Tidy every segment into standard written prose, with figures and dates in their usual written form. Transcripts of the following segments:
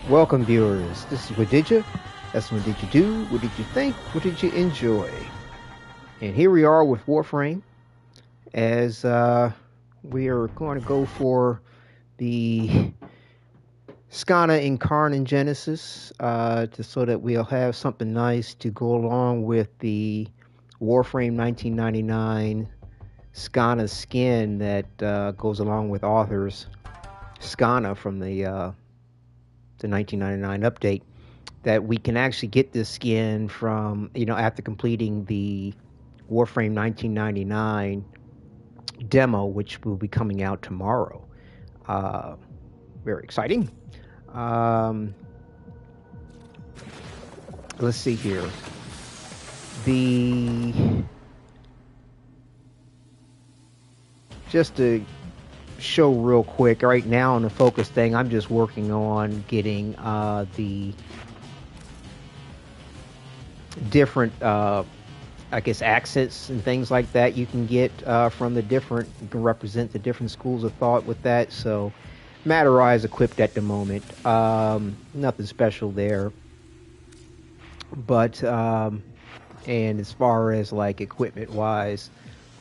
Welcome, viewers. This is Wadidja. That's what did you do? What did you think? What did you enjoy? And here we are with Warframe, as we are going to go for the Skana Incarnon Genesis, just so that we'll have something nice to go along with the Warframe 1999 Skana skin that goes along with authors Skana from the 1999 update, that we can actually get this skin from, after completing the Warframe 1999 demo, which will be coming out tomorrow. Very exciting. Let's see here. Just to show real quick, right now on the focus thing, I'm just working on getting the different accents and things like that you can get from the different, you can represent the different schools of thought with that. So Matter Eye is equipped at the moment. Nothing special there, but and as far as like equipment wise,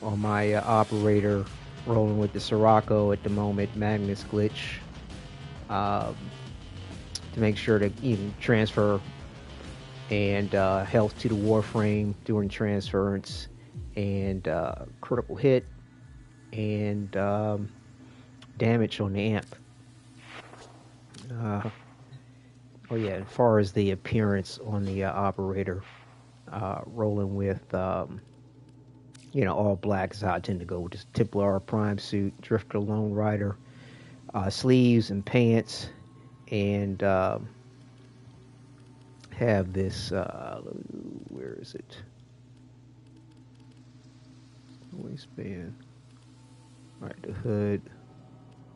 on my operator, rolling with the Sirocco at the moment, Magnus glitch, to make sure to even transfer and health to the Warframe during transference, and critical hit, and damage on the amp. Oh yeah, as far as the appearance on the operator, rolling with all black is how I tend to go with this Templar Prime suit, Drifter Lone Rider, sleeves and pants, and have this, where is it? Waistband. Alright, the hood.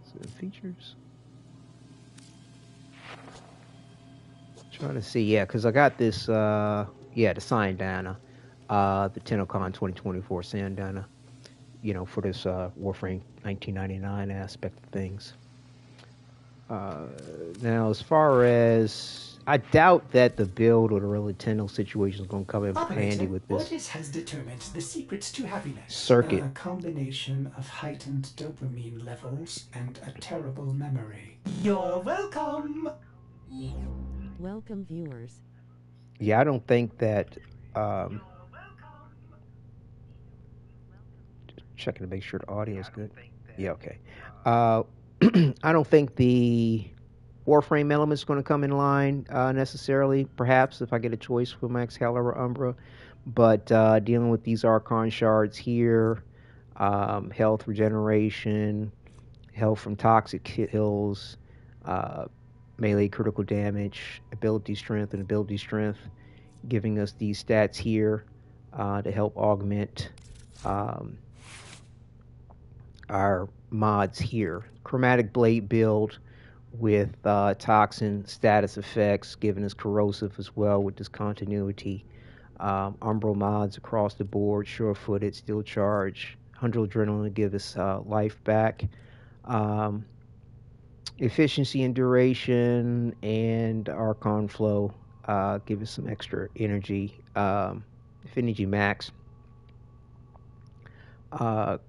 So features. Trying to see, yeah, because I got this, the Sandana, the TennoCon 2024 Sandana, for this Warframe 1999 aspect of things. Now, as far as, I doubt that the build or the real Nintendo situation is going to come in handy with this. What has determined the secrets to happiness? Circuit. A combination of heightened dopamine levels and a terrible memory. You're welcome! Welcome, viewers. Yeah, I don't think that, checking to make sure the audio is good. Yeah, okay. I don't think the Warframe elements going to come in line necessarily. Perhaps if I get a choice for my Excalibur Umbra, but dealing with these Archon shards here, health regeneration, health from toxic kills, melee critical damage, ability strength, and ability strength, giving us these stats here to help augment our mods here. Chromatic Blade build with toxin status effects, giving us corrosive as well with this continuity. Umbral mods across the board, sure-footed, steel charge, 100 adrenaline to give us life back. Efficiency and duration, and Archon flow give us some extra energy. Affinity max.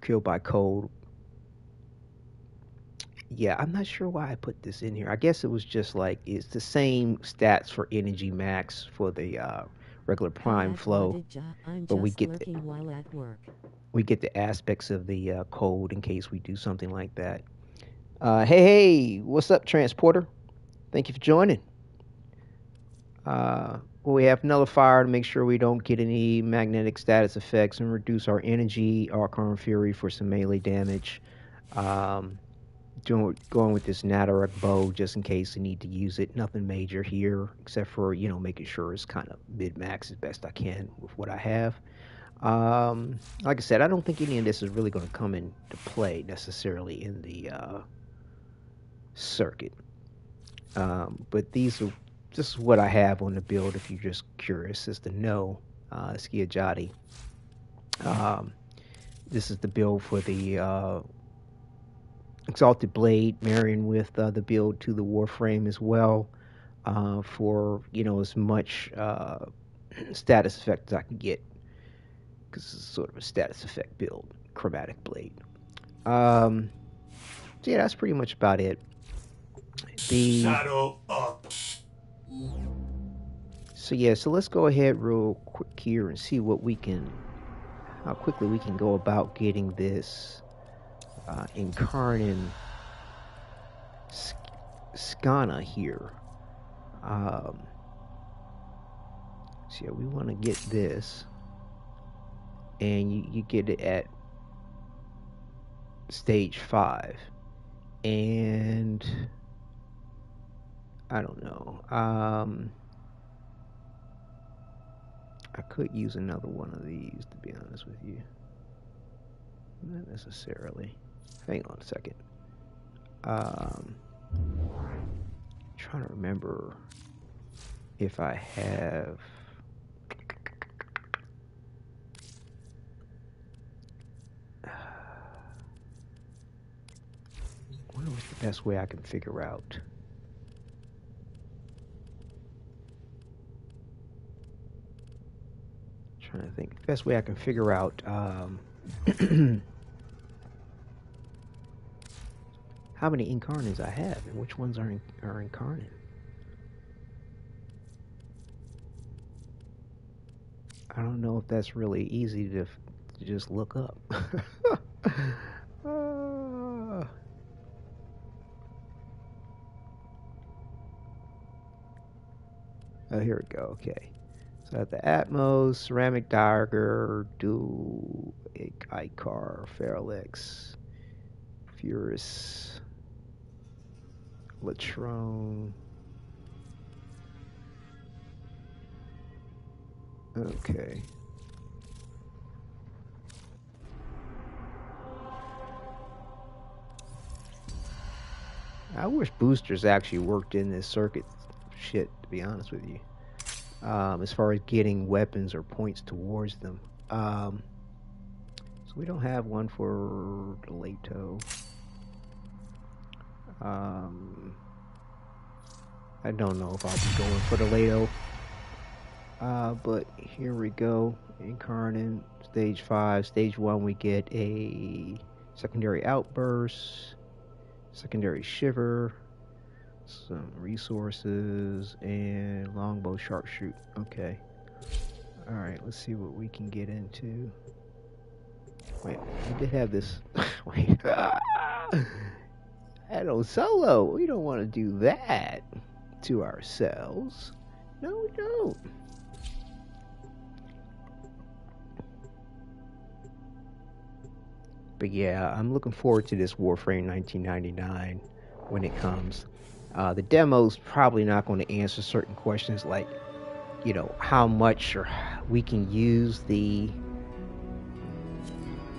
Killed by cold. Yeah, I'm not sure why I put this in here. I guess it was just like, it's the same stats for energy max for the regular prime flow, but we get the aspects of the code in case we do something like that. Hey, what's up, Transporter? Thank you for joining. We have Nullifier to make sure we don't get any magnetic status effects and reduce our energy. Archon Fury for some melee damage. Going with this Nadaruk bow just in case I need to use it. Nothing major here except for making sure it's kind of mid-max as best I can with what I have. Like I said, I don't think any of this is really going to come into play necessarily in the circuit, but this is what I have on the build if you're just curious as to know. Skiajati. This is the build for the Exalted Blade, marrying with the build to the Warframe as well. for as much status effect as I can get, because it's sort of a status effect build, chromatic blade. So yeah, that's pretty much about it. Saddle up. So yeah, so let's go ahead real quick here and see how quickly we can go about getting this Incarnon Skana here. So yeah, we want to get this, and you get it at stage 5, and I don't know. I could use another one of these, to be honest with you. Not necessarily. Hang on a second. Trying to remember if I have. I wonder what's the best way I can figure out. Trying to think. Best way I can figure out how many Incarnons I have and which ones are Incarnon. I don't know if that's really easy to just look up. Oh, here we go. Okay. So I have the Atmos, Ceramic Dagger, Dual, Icar, Feralix, Furus, Latrone. Okay. I wish boosters actually worked in this circuit shit, to be honest with you. As far as getting weapons or points towards them. So we don't have one for the Leto. I don't know if I'll be going for the Leto. But here we go. Incarnon, stage 5. Stage 1, we get a secondary outburst, secondary shiver, some resources, and longbow sharpshoot. Okay. Alright, let's see what we can get into. Wait, we did have this. Wait. Hello, solo. We don't want to do that to ourselves. No, we don't. But yeah, I'm looking forward to this Warframe 1999 when it comes. The demo's probably not going to answer certain questions like, how much or we can use the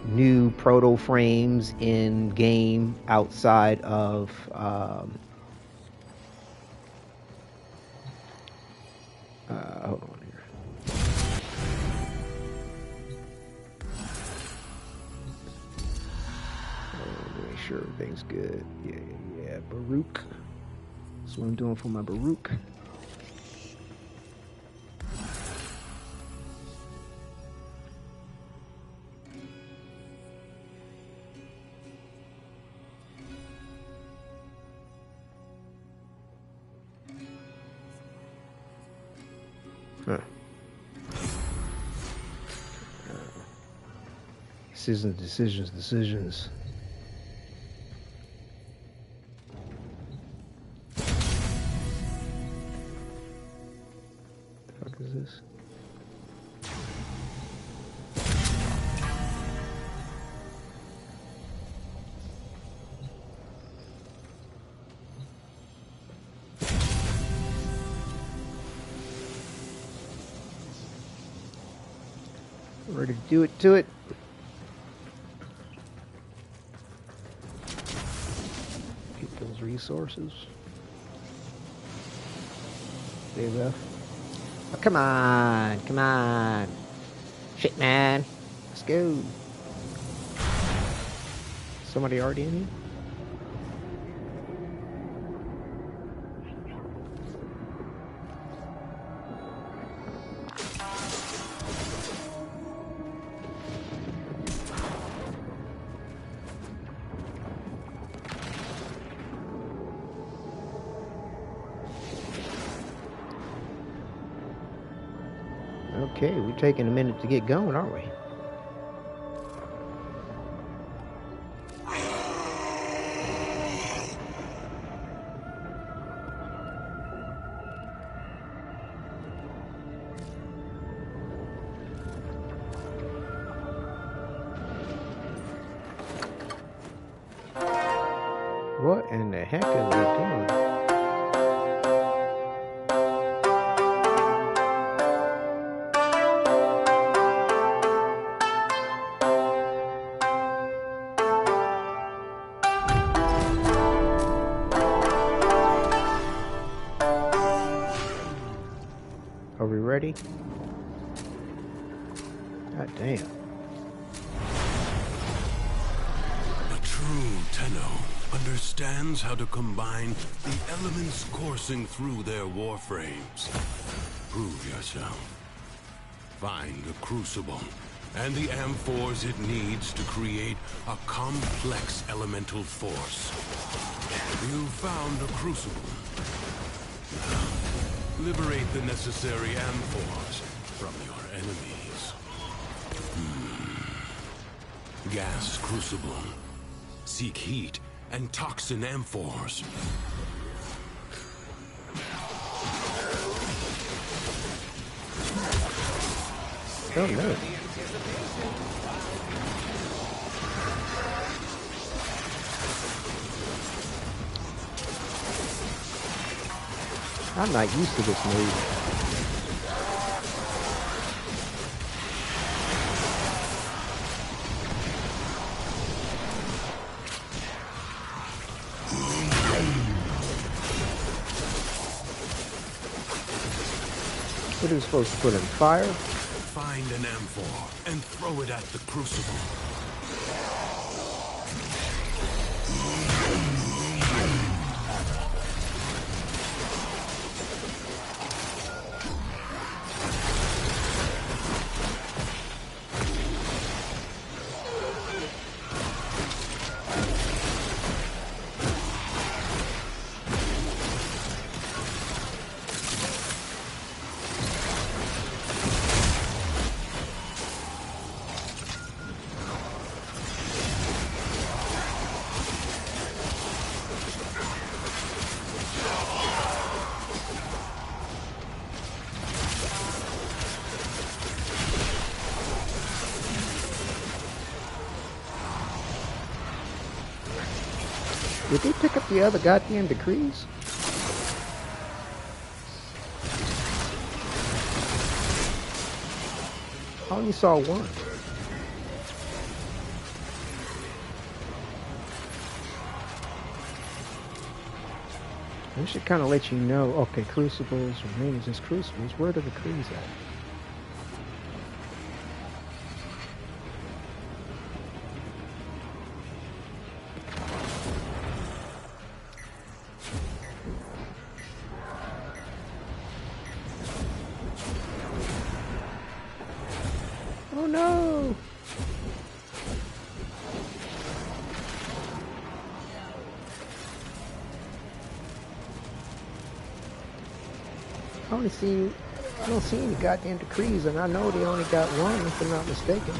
new proto frames in game outside of hold on here. Make sure everything's good. Yeah. Baruch. That's what I'm doing for my Baruch. Decisions. The fuck is this? Ready to do it to it. Get those resources. They left. Oh, come on. Shit, man. Let's go. Somebody already in here? Okay, we're taking a minute to get going, aren't we? What in the heck are we doing? Are we ready? God damn. A true Tenno understands how to combine the elements coursing through their warframes. Prove yourself. Find the crucible and the amphors it needs to create a complex elemental force. You found a crucible. Now, liberate the necessary amphors from your enemies. Gas crucible. Seek heat and toxin amphors. Oh no. I'm not used to this move. What are we supposed to put in fire? Find an amphor and throw it at the crucible. Did they pick up the other goddamn decrees? I only saw one. We should kind of let you know, okay, crucibles, remains as crucibles. Where are the decrees at? Oh no! I don't see any goddamn decrees, and I know they only got one, if I'm not mistaken.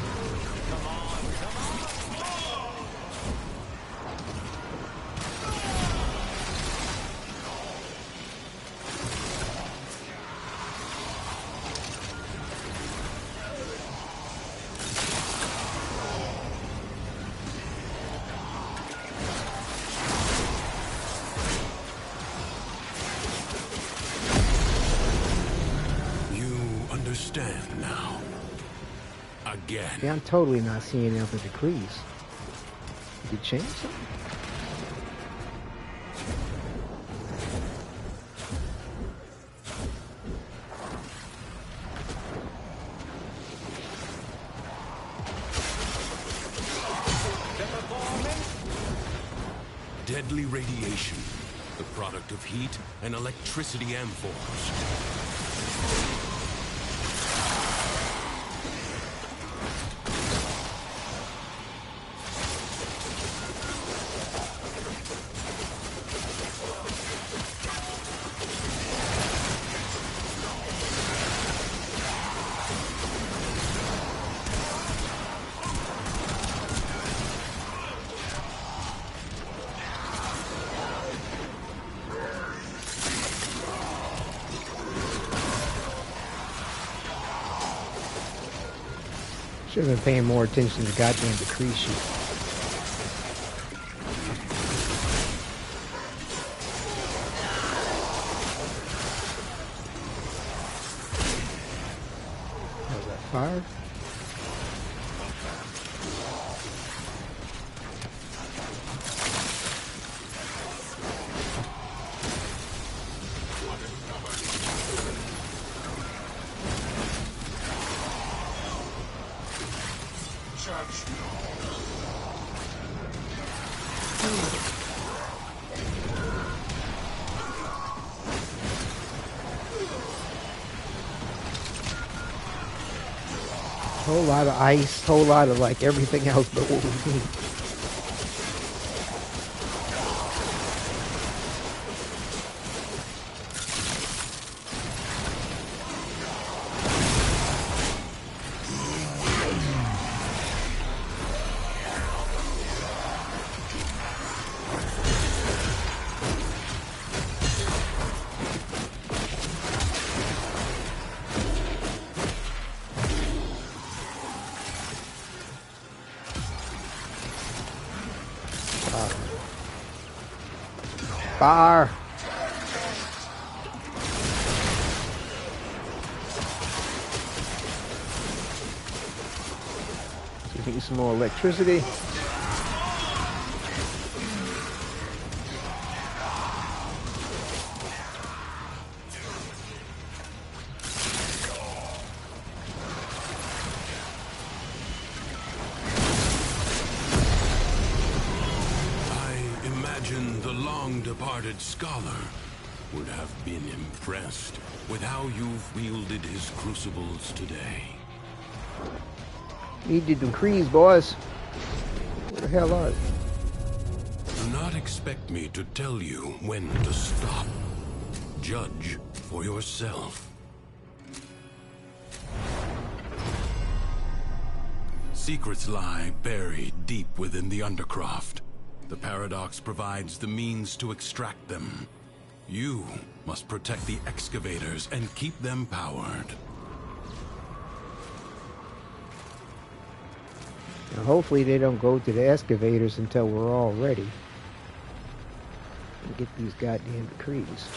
Understand now. Again. Yeah, I'm totally not seeing any other decrees. Did you change something? Deadly radiation, the product of heat and electricity amphors. Should have been paying more attention to the goddamn decree sheet. Was that fire? Whole lot of ice, whole lot of like everything else but what we need. Fire! So we need some more electricity. Departed scholar would have been impressed with how you've wielded his crucibles today. Need the decrees, boys. Where the hell are they? Do not expect me to tell you when to stop. Judge for yourself. Secrets lie buried deep within the Undercroft. The paradox provides the means to extract them. You must protect the excavators and keep them powered. Now, hopefully they don't go to the excavators until we're all ready. And get these goddamn decrees.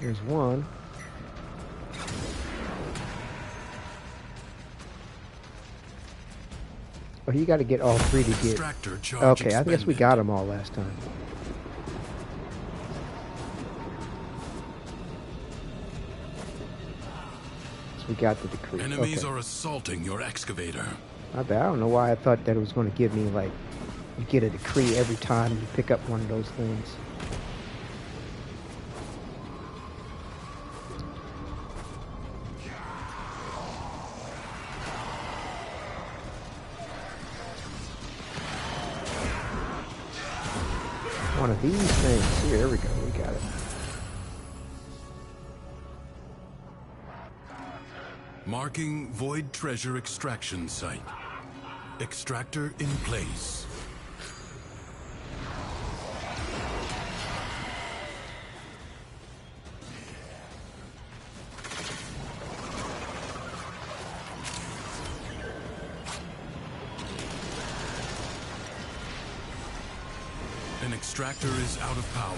Here's one. Oh, you got to get all three to get. Okay, I guess we got them all last time. So we got the decree. Enemies are assaulting your excavator. I bet. I don't know why I thought that it was going to give me like you get a decree every time you pick up one of those things. One of these things. Here, there we go. We got it. Marking Void Treasure Extraction Site. Extractor in place. An extractor is out of power.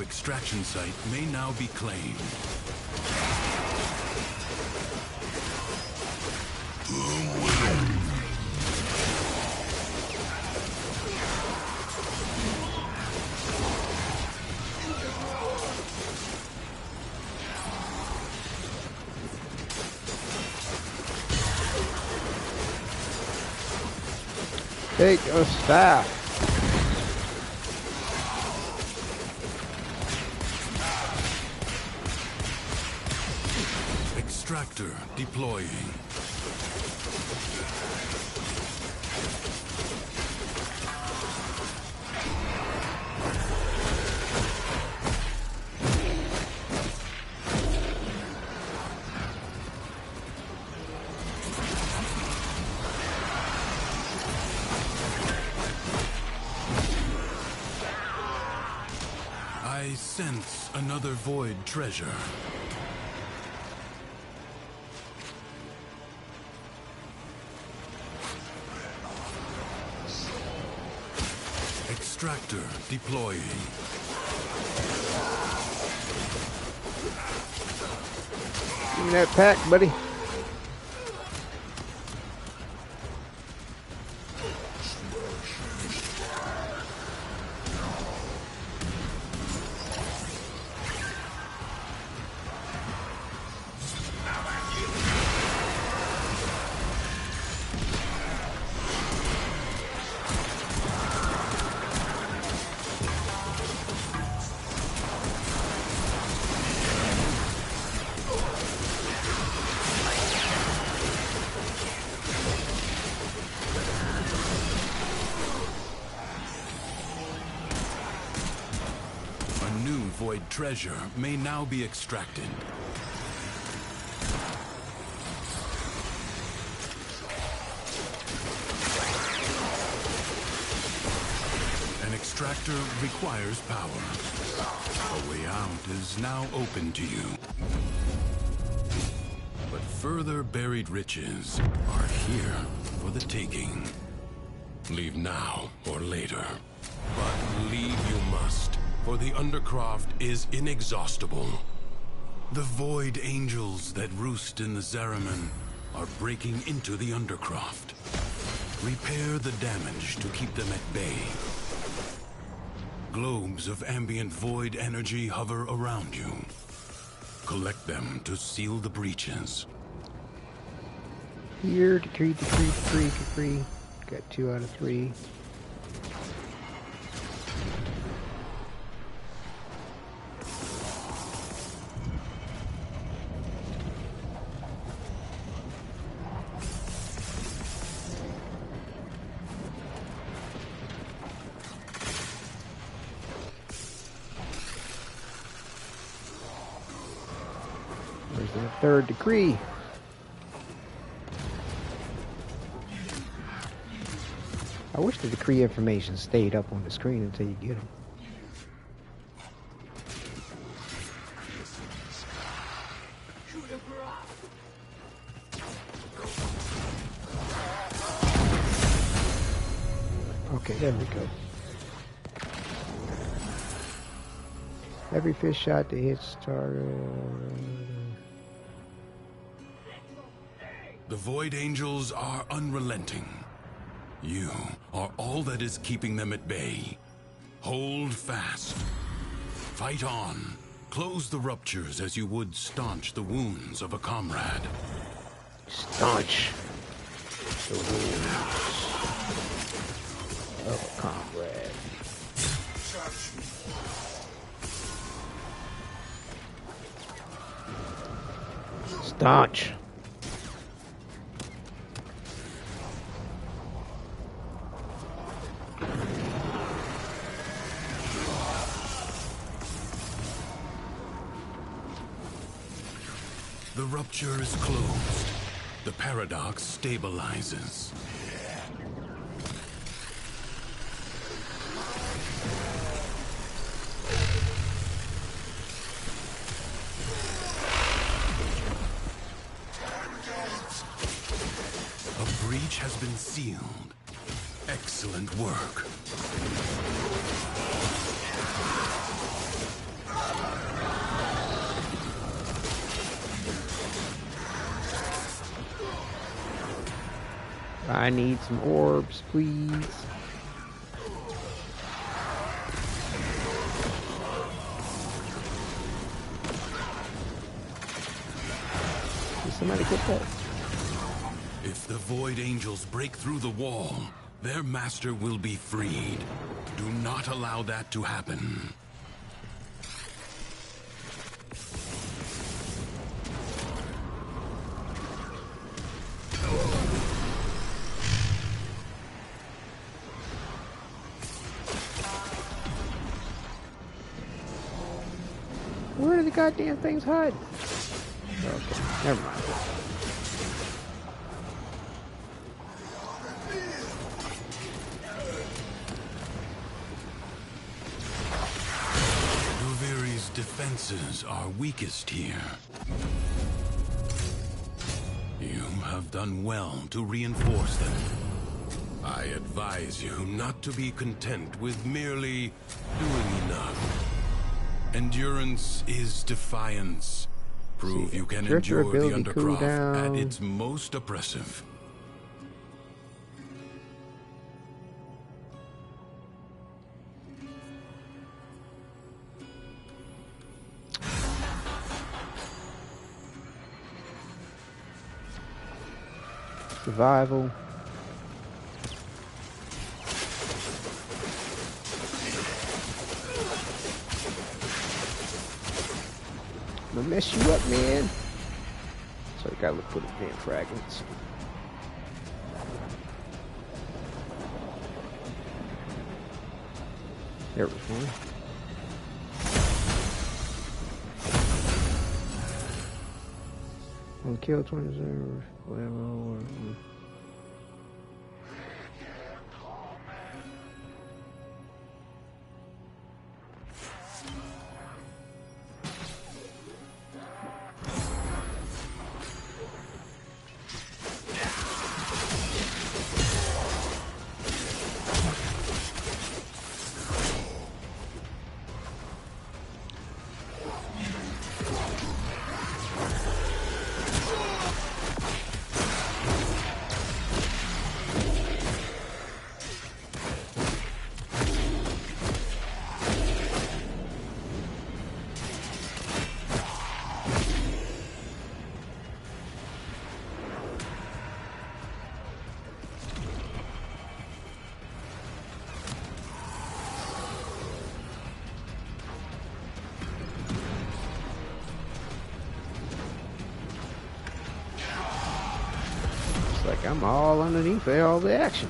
Extraction site may now be claimed. Take a staff. Extractor deploying. I sense another void treasure. Extractor deploying. Give me that pack, buddy. Void treasure may now be extracted. An extractor requires power. A way out is now open to you. But further buried riches are here for the taking. Leave now or later. But leave you must. For the Undercroft is inexhaustible. The Void Angels that roost in the Zariman are breaking into the Undercroft. Repair the damage to keep them at bay. Globes of ambient void energy hover around you. Collect them to seal the breaches. Here, decree. Got 2 out of 3. Where's that 3rd decree? I wish the decree information stayed up on the screen until you get them. Okay, there we go. Every fish shot that hits target. The Void Angels are unrelenting. You are all that is keeping them at bay. Hold fast. Fight on. Close the ruptures as you would staunch the wounds of a comrade. Staunch the wounds of a comrade. Staunch. The rupture is closed. The paradox stabilizes. A breach has been sealed. Excellent work. I need some orbs, please. Did somebody get that? If the Void Angels break through the wall, their master will be freed. Do not allow that to happen. Where are the goddamn things hiding? Okay, never mind. Duviri's defenses are weakest here. You have done well to reinforce them. I advise you not to be content with merely doing enough. Endurance is defiance. Prove you can endure the Undercroft at its most oppressive. Survival. I'm gonna mess you up, man. So you gotta look for the damn fragments. There was one. One kill, 20 or whatever. Like I'm all underneath all the action.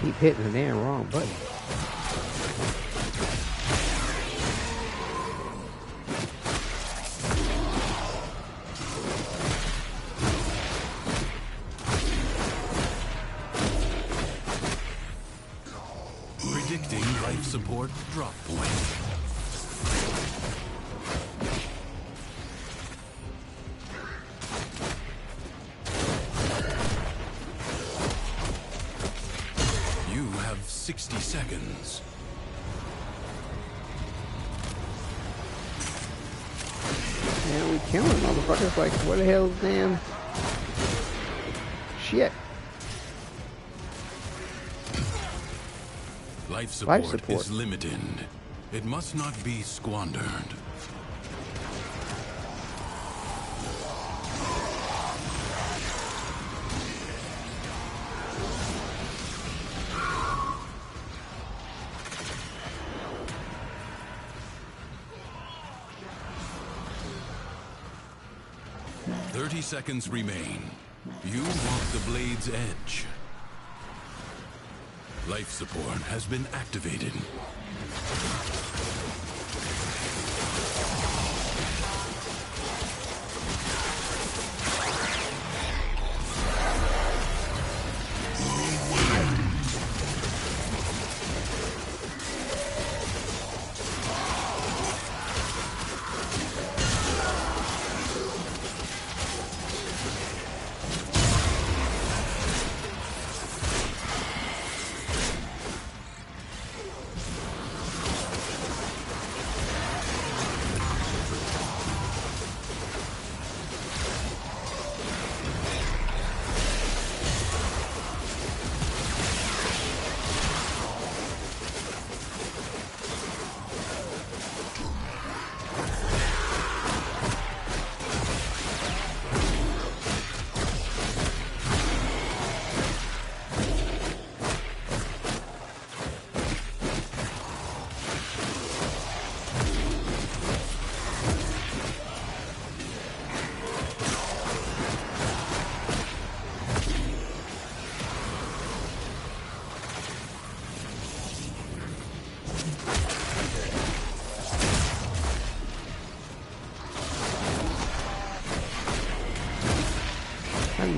Keep hitting the damn wrong button. Predicting life support drop point. You have 60 seconds. Man, we killing motherfuckers. Like, what the hell, damn shit. Life support is limited. It must not be squandered. Seconds remain. You walk the blade's edge. Life support has been activated.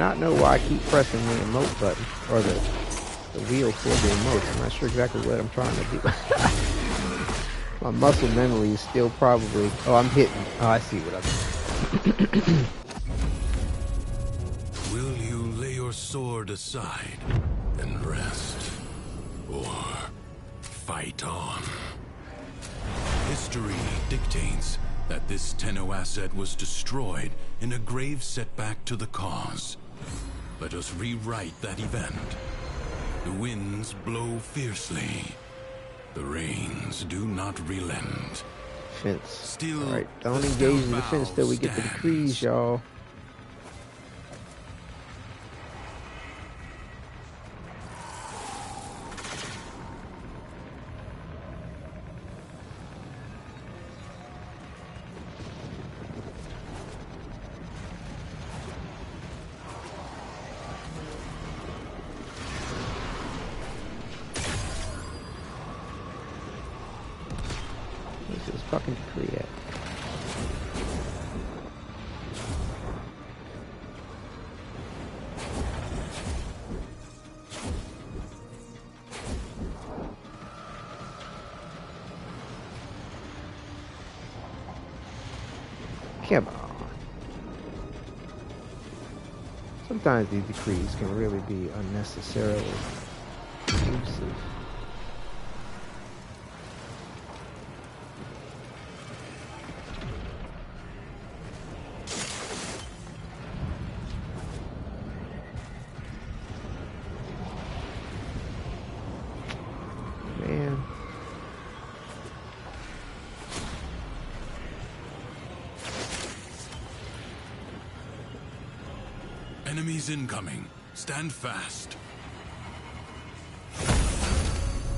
not know why I keep pressing the emote button, or the wheel for the emote. I'm not sure exactly what I'm trying to do. My muscle memory is still probably... Oh, I'm hitting. Oh, I see what I'm doing. Will you lay your sword aside and rest? Or fight on? History dictates that this Tenno asset was destroyed in a grave setback to the cause. Let us rewrite that event. The winds blow fiercely. The rains do not relent. Fence. Still, alright, don't engage the defense till we get the decrees, y'all. Where's this fucking decree at? Come on. Sometimes these decrees can really be unnecessarily elusive. Man. Enemies incoming. Stand fast.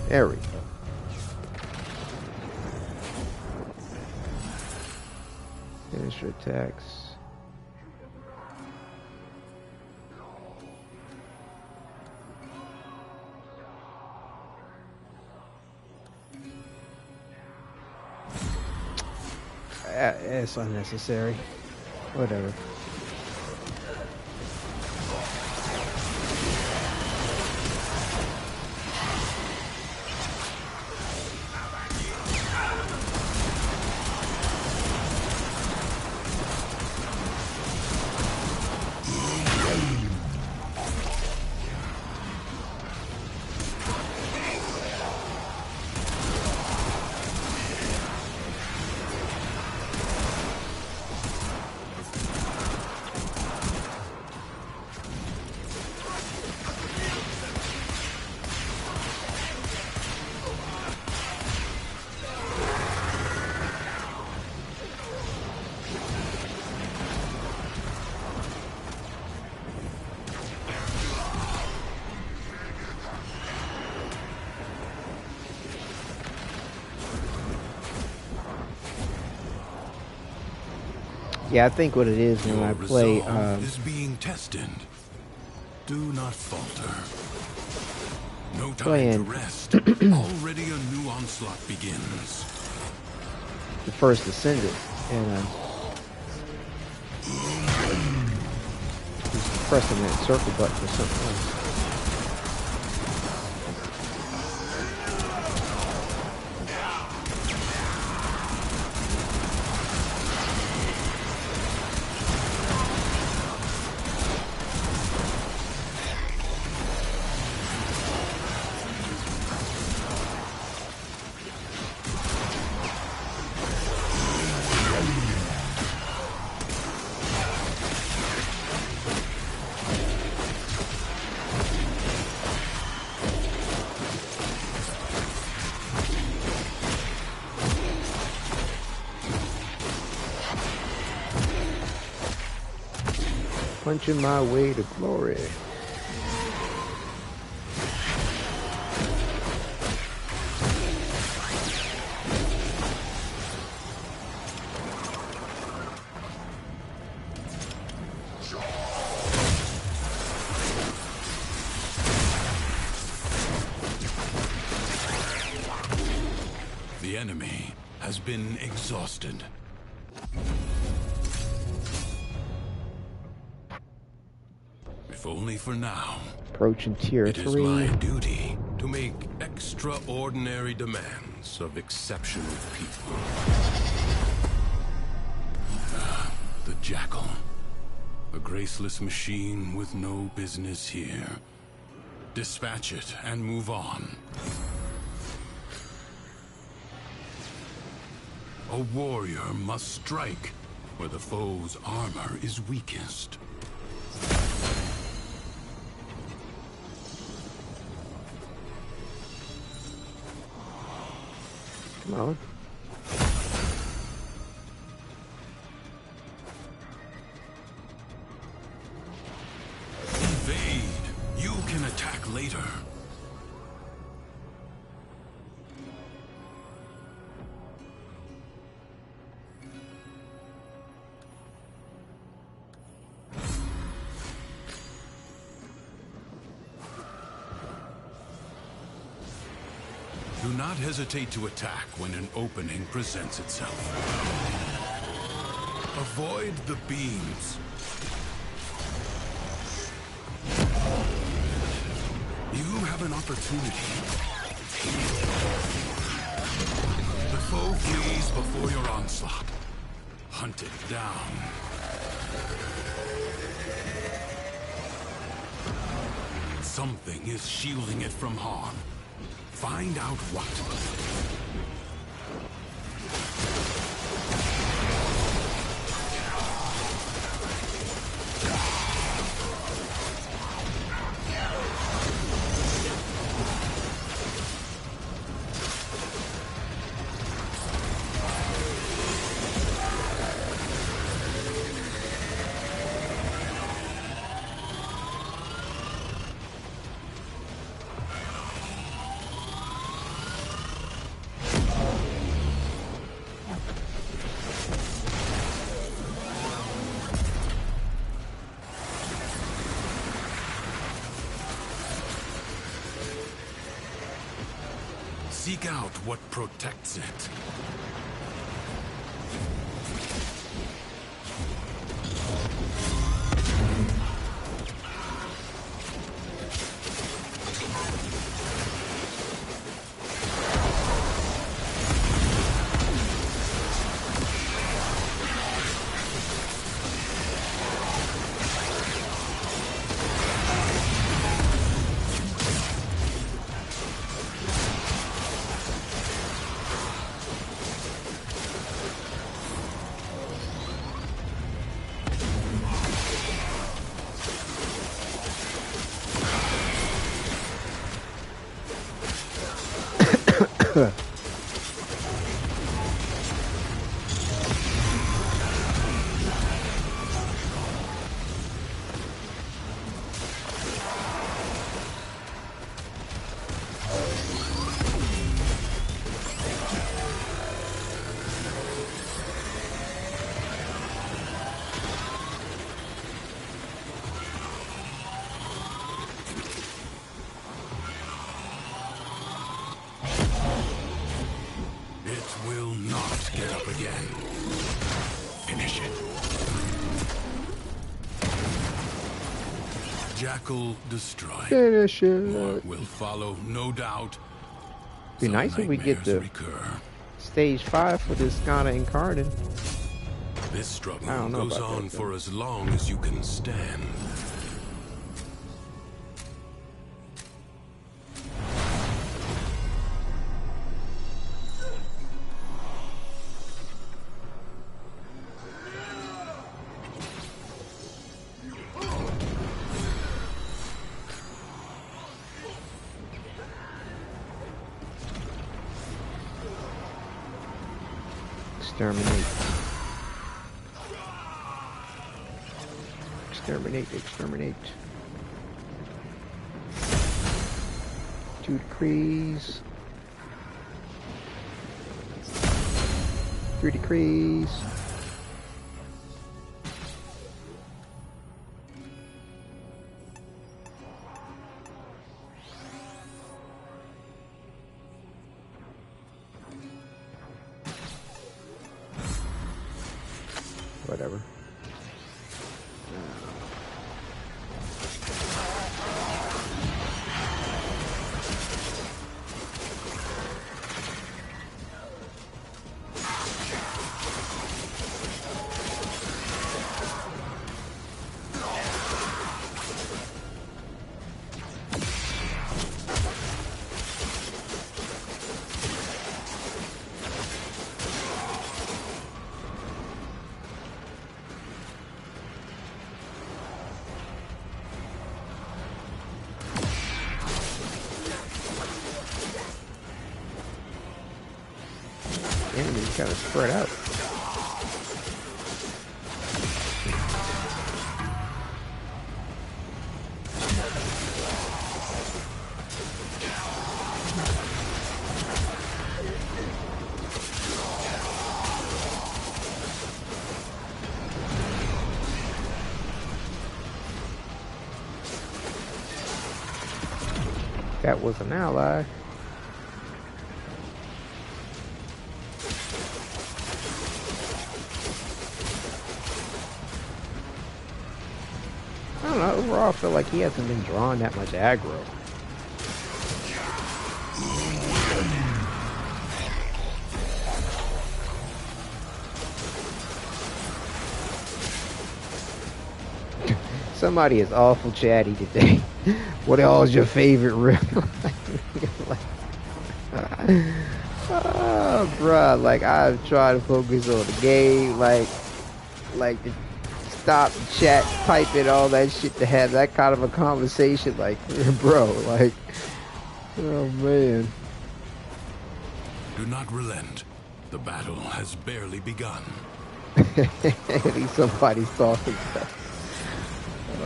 There we go. Finish your attacks. It's unnecessary. Whatever. Yeah, I think what it is when I play is being tested. Do not falter. No time to rest. Already a new onslaught begins. the first Ascendant, and just pressing that circle button for something else. Punching my way to glory. The enemy has been exhausted. if only for now. Approaching tier It is 3. my duty to make extraordinary demands of exceptional people. The Jackal. A graceless machine with no business here. Dispatch it and move on. A warrior must strike where the foe's armor is weakest. Come on. Evade. You can attack later. Do not hesitate to attack when an opening presents itself. Avoid the beams. You have an opportunity. The foe flees before your onslaught. Hunt it down. Something is shielding it from harm. Find out what. Seek out what protects it. Jackal destroyed. Finish More it. will follow, no doubt. Be Some nice if we get nightmares the recur. stage 5 for this Skana Incarnon. This struggle I don't know goes about on that, for as long as you can stand. Exterminate. Exterminate, exterminate. 2 decrees. 3 decrees. Whatever. Kind of spread out. That was an ally. I don't know, overall I feel like he hasn't been drawing that much aggro. Somebody is awful chatty today. What all is your favorite rip? Oh, bruh, like I've tried to focus on the game, like to stop, chat, type it, all that shit to have that kind of a conversation, like, bro, like, oh man. Do not relent. The battle has barely begun. At least somebody's talking.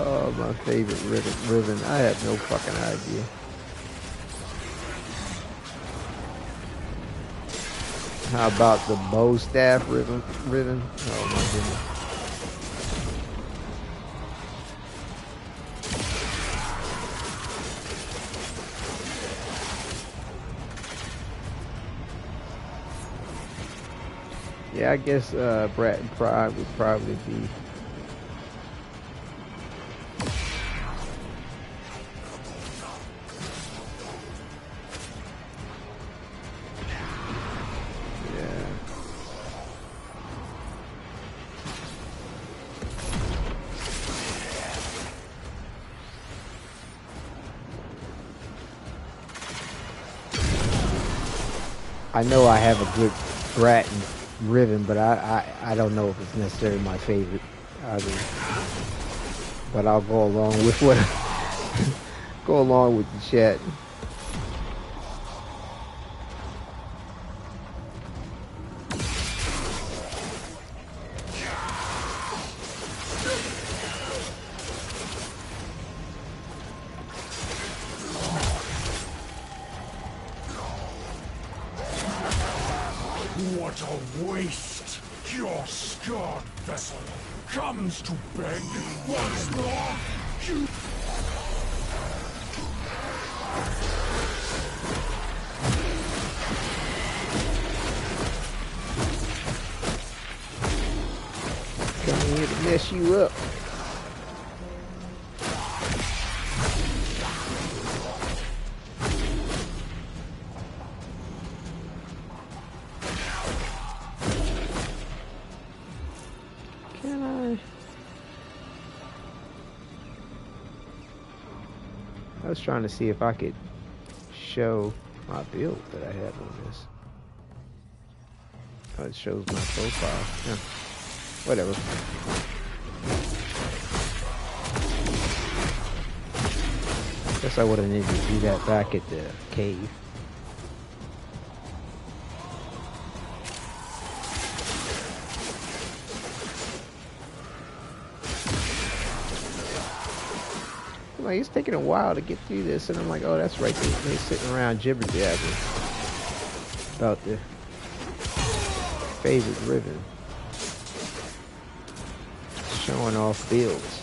Oh, my favorite ribbon. I have no fucking idea. How about the bow staff ribbon? Oh my goodness. Yeah, I guess Brat and Pride would probably be. I know I have a good Brat and Riven, but I don't know if it's necessarily my favorite either. But I'll go along with what go along with the chat. What a waste! Your scarred vessel comes to beg once more. You... Coming here to mess you up. I was trying to see if I could show my build that I have on this. Oh, it shows my profile. Yeah. Whatever. Guess I would have needed to do that back at the cave. Like, it's taking a while to get through this, and I'm like, oh, that's right, they're sitting around jibber jabbering about the favorite ribbon, showing off builds.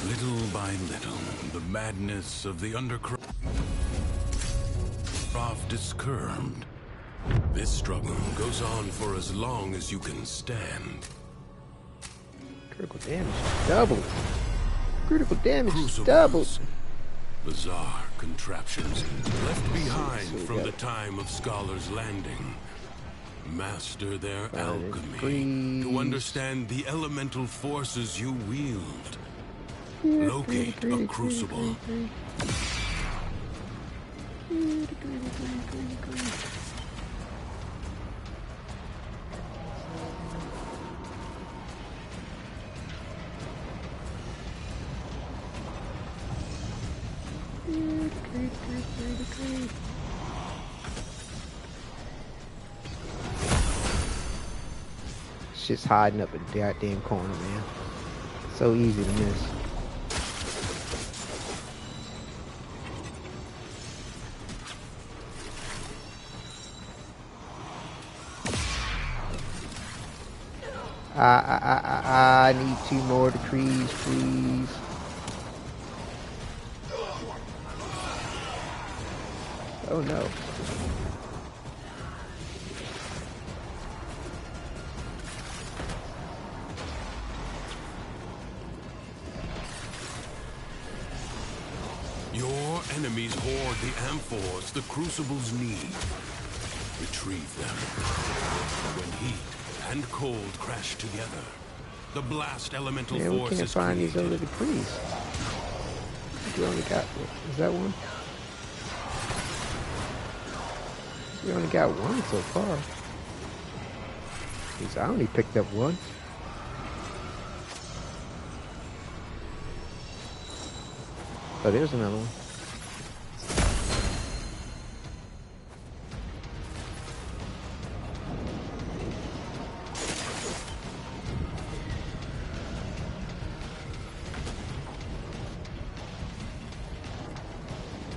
Little by little, the madness of the Undercroft is curbed. This struggle goes on for as long as you can stand. Critical damage doubled. Critical damage doubled. Bizarre contraptions left behind from the time of Scholar's Landing. Master their alchemy to understand the elemental forces you wield. Locate a crucible. shit's hiding up in the goddamn corner, man. So easy to miss. I need 2 more decrees, please. Oh no. Your enemies hoard the amphors the crucibles need. Retrieve them. When heat and cold crash together, the blast elemental Man, we force can't is find created. these other decrees. We only got, is that one? We only got one so far. Jeez, I only picked up one. Oh, there's another one.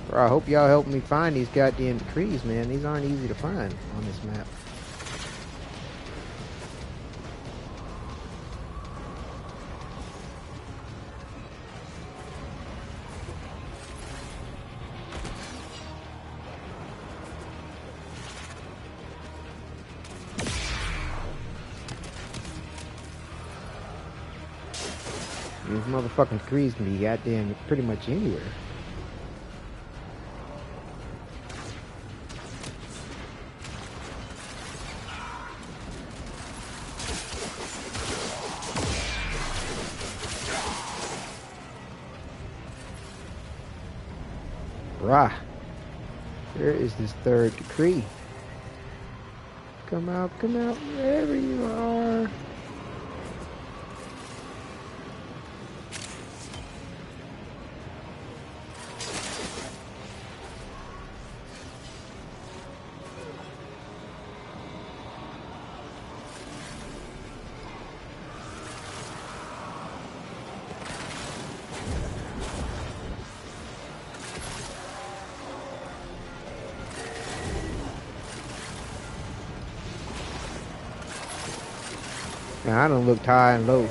Bro, I hope y'all help me find these goddamn decrees, man. These aren't easy to find on this map. These motherfucking decrees can be goddamn pretty much anywhere. Bruh. Where is this third decree? Come out, wherever you are. Now, I done looked high and low.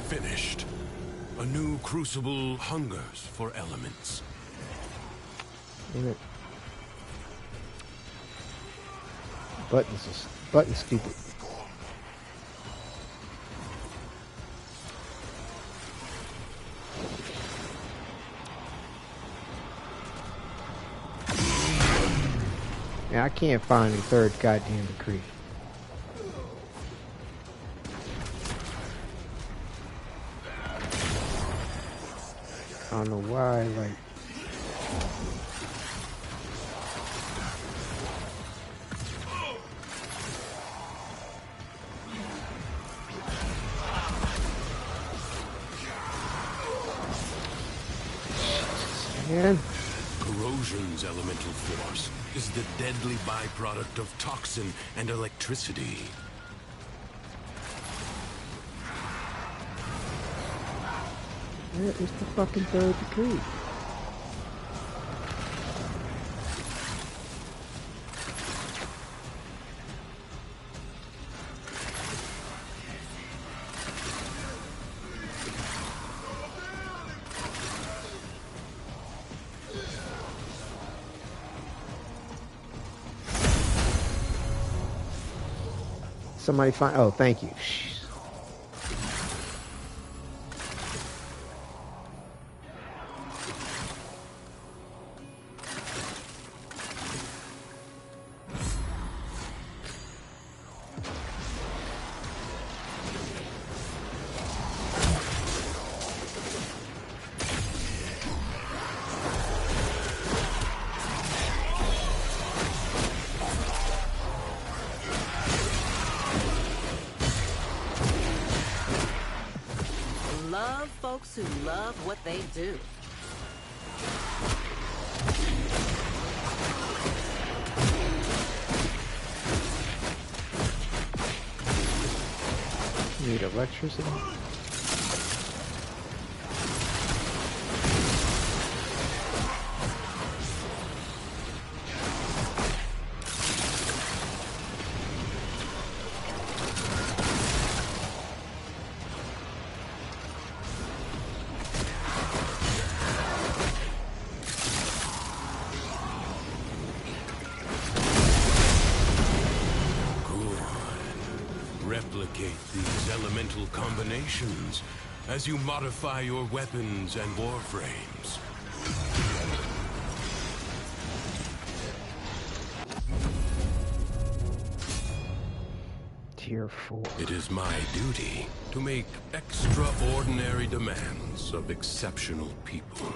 Finished. A new crucible hungers for elements. Buttons stupid. I can't find the third goddamn decree. I don't know why, like... Man. Corrosion's elemental force is the deadly byproduct of toxin and electricity. Where is the fucking third decree? Somebody find... Oh, thank you. who love what they do. Need electricity. Replicate these elemental combinations as you modify your weapons and warframes. Tier 4. It is my duty to make extraordinary demands of exceptional people.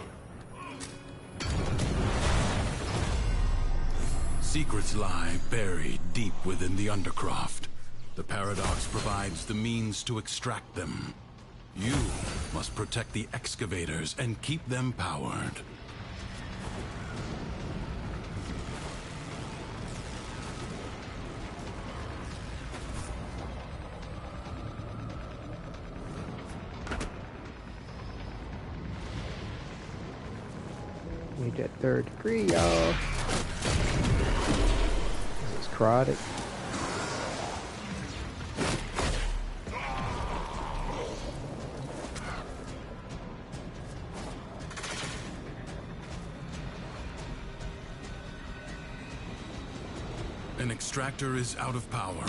Secrets lie buried deep within the Undercroft. The paradox provides the means to extract them. You must protect the excavators and keep them powered. Need that 3rd degree, y'all. This is crowded. An extractor is out of power.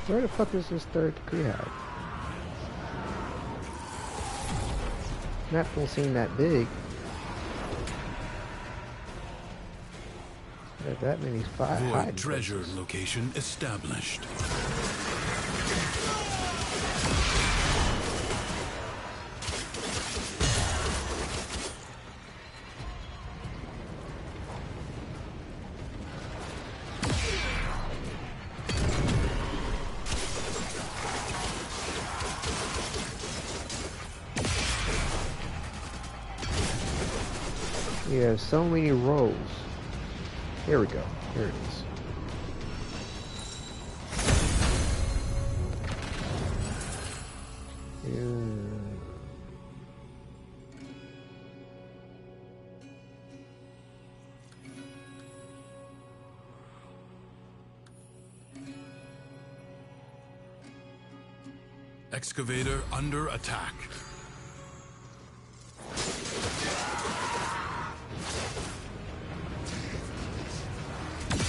Where the fuck is this 3rd degree at? Map don't seem that big. There's that many spots. Void treasure location established. You have so many rows. Here we go. Here it is. Excavator under attack.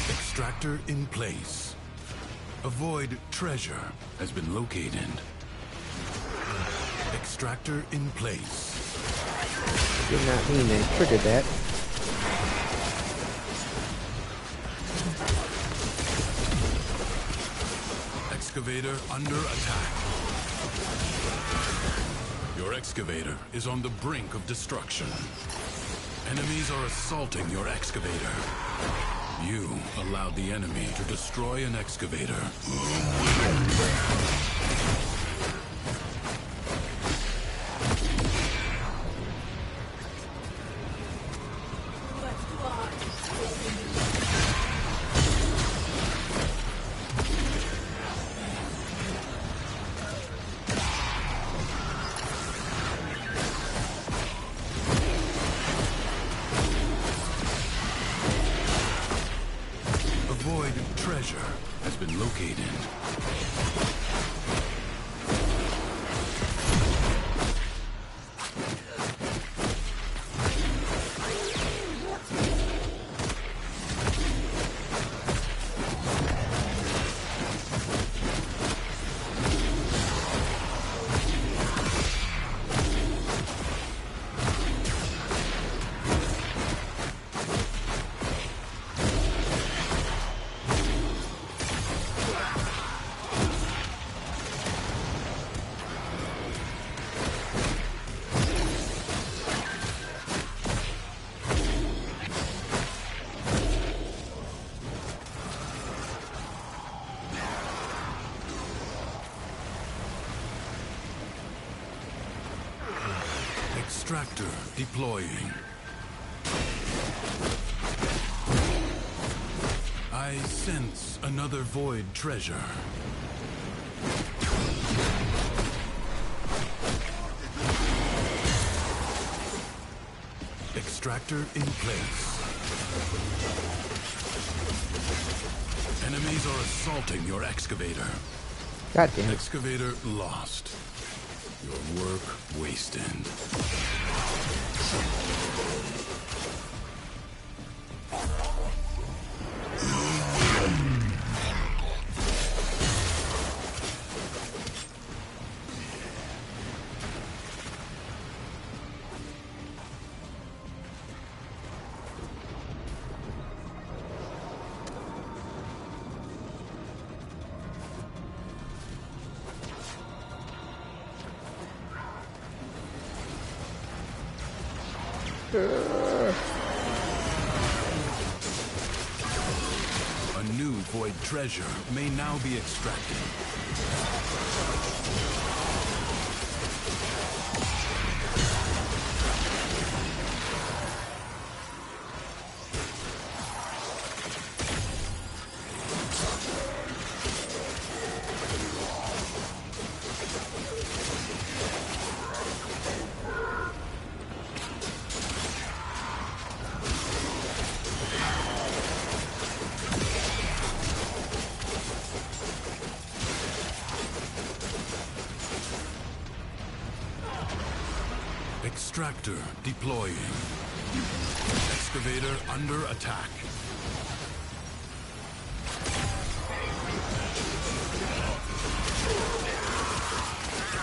Extractor in place. A void treasure has been located. Extractor in place. Did not mean they triggered that. Excavator under attack. Your excavator is on the brink of destruction. Enemies are assaulting your excavator. You allowed the enemy to destroy an excavator. Treasure has been located. Extractor deploying. I sense another void treasure. Extractor in place. Enemies are assaulting your excavator. Goddamn. Excavator lost. Your work wasted. A new void treasure may now be extracted. Extractor deploying. Excavator under attack.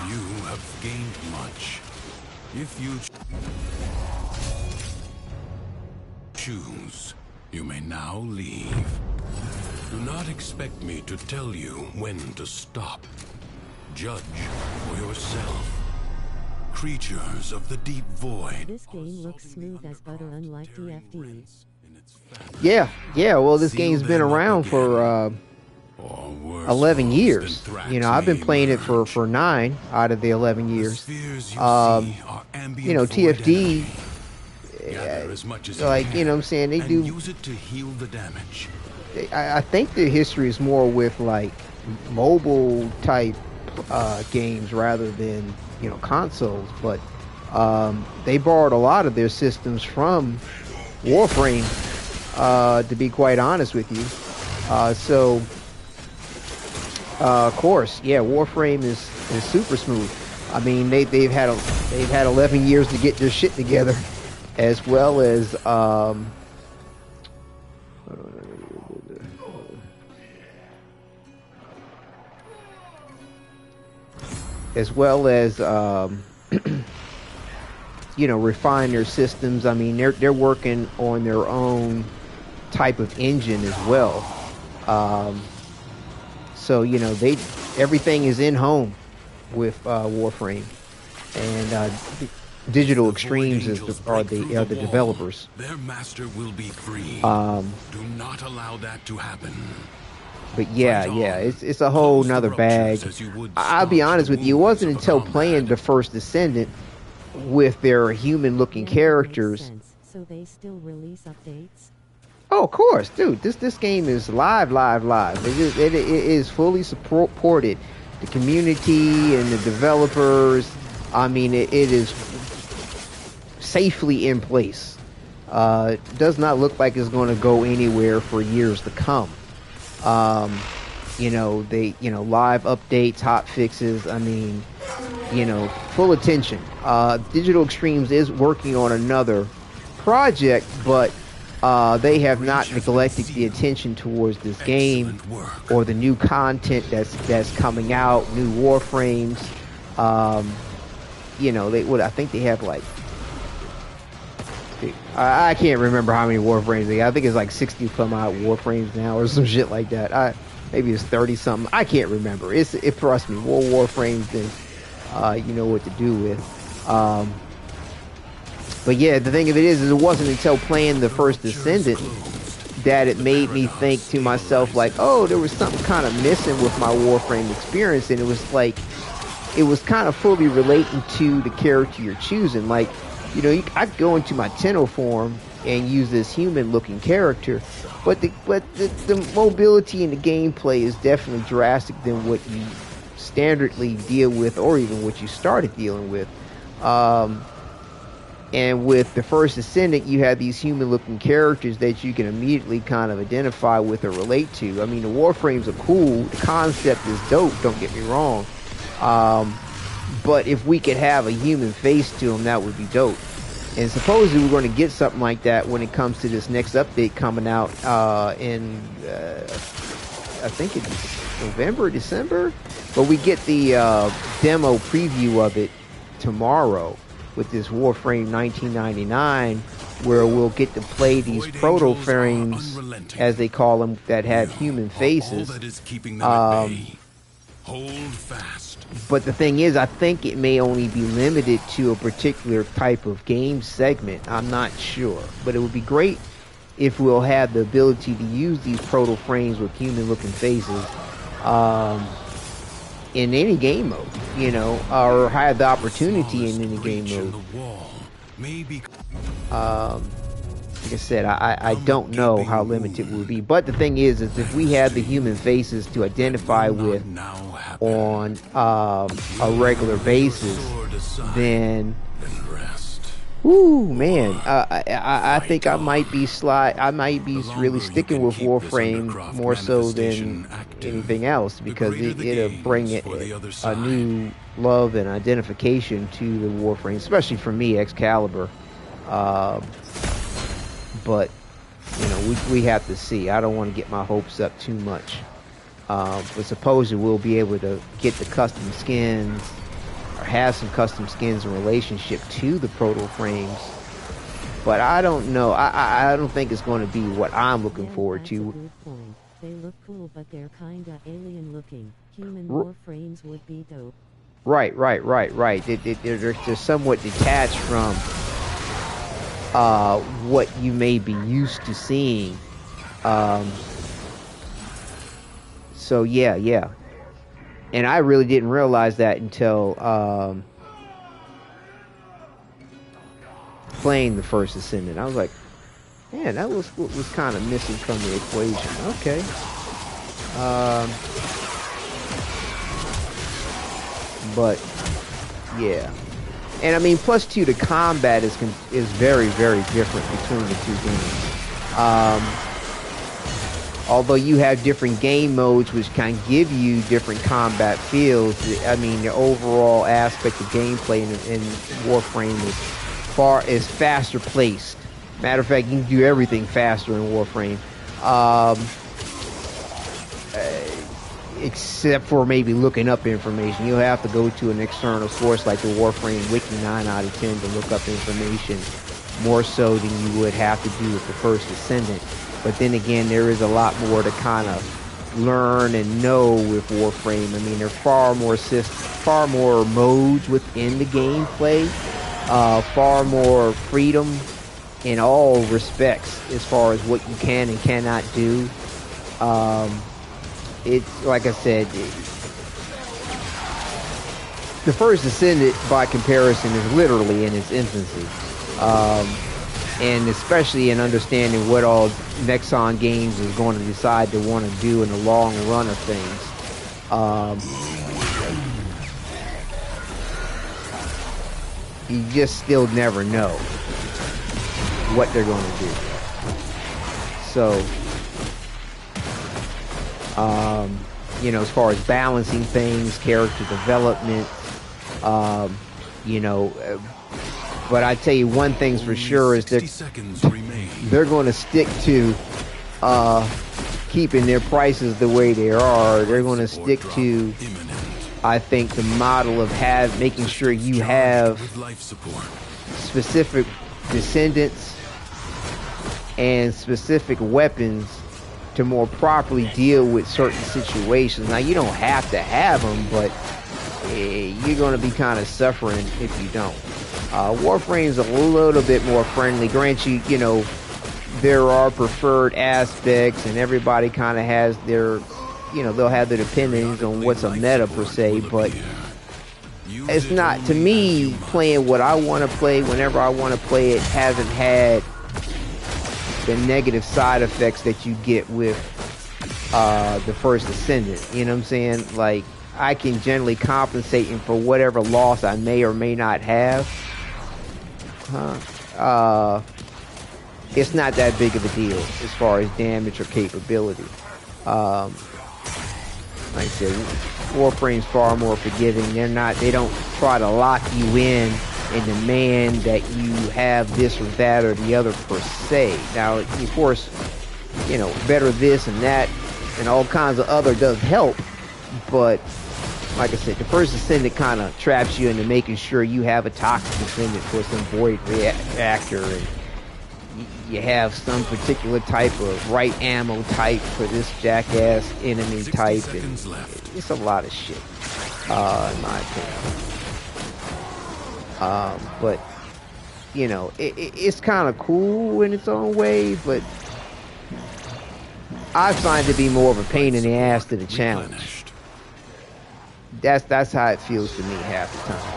You have gained much. If you choose, you may now leave. Do not expect me to tell you when to stop. Judge for yourself. Creatures of the deep void. This game looks smooth as butter, unlike DFD. Yeah, well, this game's been around for 11 years. You know, I've been playing it for 9 out of the 11 years. You know, TFD, like, you know what I'm saying, they do use it to heal the damage. I think the history is more with like mobile type games rather than, you know, consoles, but they borrowed a lot of their systems from Warframe, to be quite honest with you. So of course, yeah, Warframe is super smooth. I mean, they've had 11 years to get their shit together, as well as you know, refine their systems. I mean, they're working on their own type of engine as well. So, you know, everything is in home with Warframe, and Digital Extremes are the developers. Their master will be free. Do not allow that to happen. But yeah, it's a whole nother bag. I'll be honest with you, it wasn't until playing the first Descendant with their human-looking characters. So they still release updates? Oh, of course, dude. This game is live. It is fully supported. The community and the developers. I mean, it is safely in place. Does not look like it's going to go anywhere for years to come. You know, live updates, hot fixes. I mean, you know, full attention. Digital Extremes is working on another project, but they have not neglected the attention towards this game or the new content that's coming out, new Warframes. You know, I think they have like, I can't remember how many Warframes they have. I think it's like 60 come out Warframes now or some shit like that. Maybe it's 30 something. I can't remember. Trust me, more Warframes than you know what to do with. But yeah, the thing of it is it wasn't until playing the first Descendant that it made me think to myself, like, oh, there was something kind of missing with my Warframe experience, and it was like, it was kind of fully relating to the character you're choosing. Like, You know, I could go into my Tenno form and use this human-looking character, but the mobility in the gameplay is definitely drastic than what you standardly deal with, or even what you started dealing with. And with the First Ascendant, you have these human-looking characters that you can immediately kind of identify with or relate to. I mean, the Warframes are cool. The concept is dope, don't get me wrong. But if we could have a human face to them, that would be dope. And supposedly we're going to get something like that when it comes to this next update coming out in, I think it's November, December? But we get the demo preview of it tomorrow with this Warframe 1999, where we'll get to play these proto-frames, as they call them, that have human faces. Hold fast. But the thing is, I think it may only be limited to a particular type of game segment. I'm not sure. But it would be great if we'll have the ability to use these proto-frames with human-looking faces in any game mode, you know, or have the opportunity in any game mode. Like I said, I don't know how limited it will be. But the thing is if we have the human faces to identify with on a regular basis, then ooh, man, I think I might be really sticking with Warframe more so than anything else, because it'll bring a new love and identification to the Warframe, especially for me, Excalibur. But you know, we have to see. I don't want to get my hopes up too much. But supposedly we'll be able to get the custom skins, or have some custom skins in relationship to the proto frames. But I don't know. I don't think it's going to be what I'm looking forward to. That's a good point. They look cool, but they're kinda alien looking. Human Warframes would be dope. Right. They're somewhat detached from what you may be used to seeing. So yeah. And I really didn't realize that until playing the First Ascendant. I was like, man, that was what was kind of missing from the equation. Okay. But yeah. And I mean, plus two, the combat is very, very different between the two games. Although you have different game modes which can give you different combat feels, I mean, the overall aspect of gameplay in Warframe is faster placed. Matter of fact, you can do everything faster in Warframe. Except for maybe looking up information. You'll have to go to an external source like the Warframe Wiki 9 out of 10 to look up information, more so than you would have to do with the First Ascendant. But then again, there is a lot more to kind of learn and know with Warframe. I mean, there are far more modes within the gameplay, far more freedom in all respects as far as what you can and cannot do. It's like I said, the First Ascendant, by comparison, is literally in its infancy, and especially in understanding what all Nexon Games is going to decide to want to do in the long run of things. You just still never know what they're going to do. So. You know, as far as balancing things, character development, you know, but I tell you one thing's for sure is that they're going to stick to keeping their prices the way they are. They're going to stick to, I think, the model of making sure you have specific descendants and specific weapons to more properly deal with certain situations. Now, you don't have to have them, but you're going to be kind of suffering if you don't. Warframe's a little bit more friendly. Grant you know, there are preferred aspects, and everybody kind of has their, you know, they'll have their opinions on what's a meta per se, but it's not, to me, playing what I want to play whenever I want to play it hasn't had the negative side effects that you get with the First Ascendant. You know what I'm saying? Like, I can generally compensate for whatever loss I may or may not have. It's not that big of a deal as far as damage or capability. Like I said, Warframe's far more forgiving. They don't try to lock you in and demand that you have this or that or the other per se. Now, of course, you know, better this and that and all kinds of other does help, but like I said, the First Ascendant kind of traps you into making sure you have a toxic ascendant for some void reactor, and you have some particular type of right ammo type for this jackass enemy type, and it's a lot of shit, in my opinion. But you know, it's kind of cool in its own way, but I find it to be more of a pain in the ass to the challenge. That's how it feels to me half the time.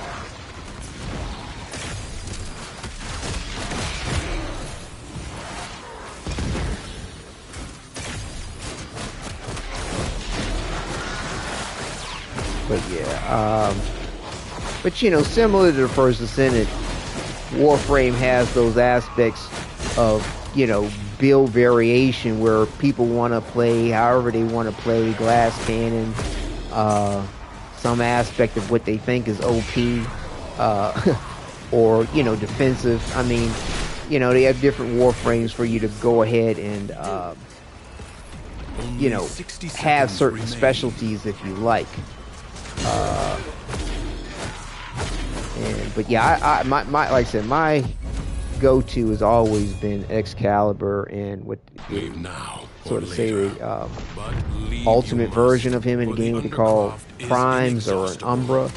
But yeah, but you know, similar to the First Ascendant, Warframe has those aspects of, you know, build variation where people want to play however they want to play, glass cannon, some aspect of what they think is OP, or, you know, defensive. I mean, you know, they have different Warframes for you to go ahead and, you know, have certain specialties if you like. But yeah, my like I said, my go-to has always been Excalibur, and what sort of say the ultimate version of him in the game, what they call primes or an Umbra.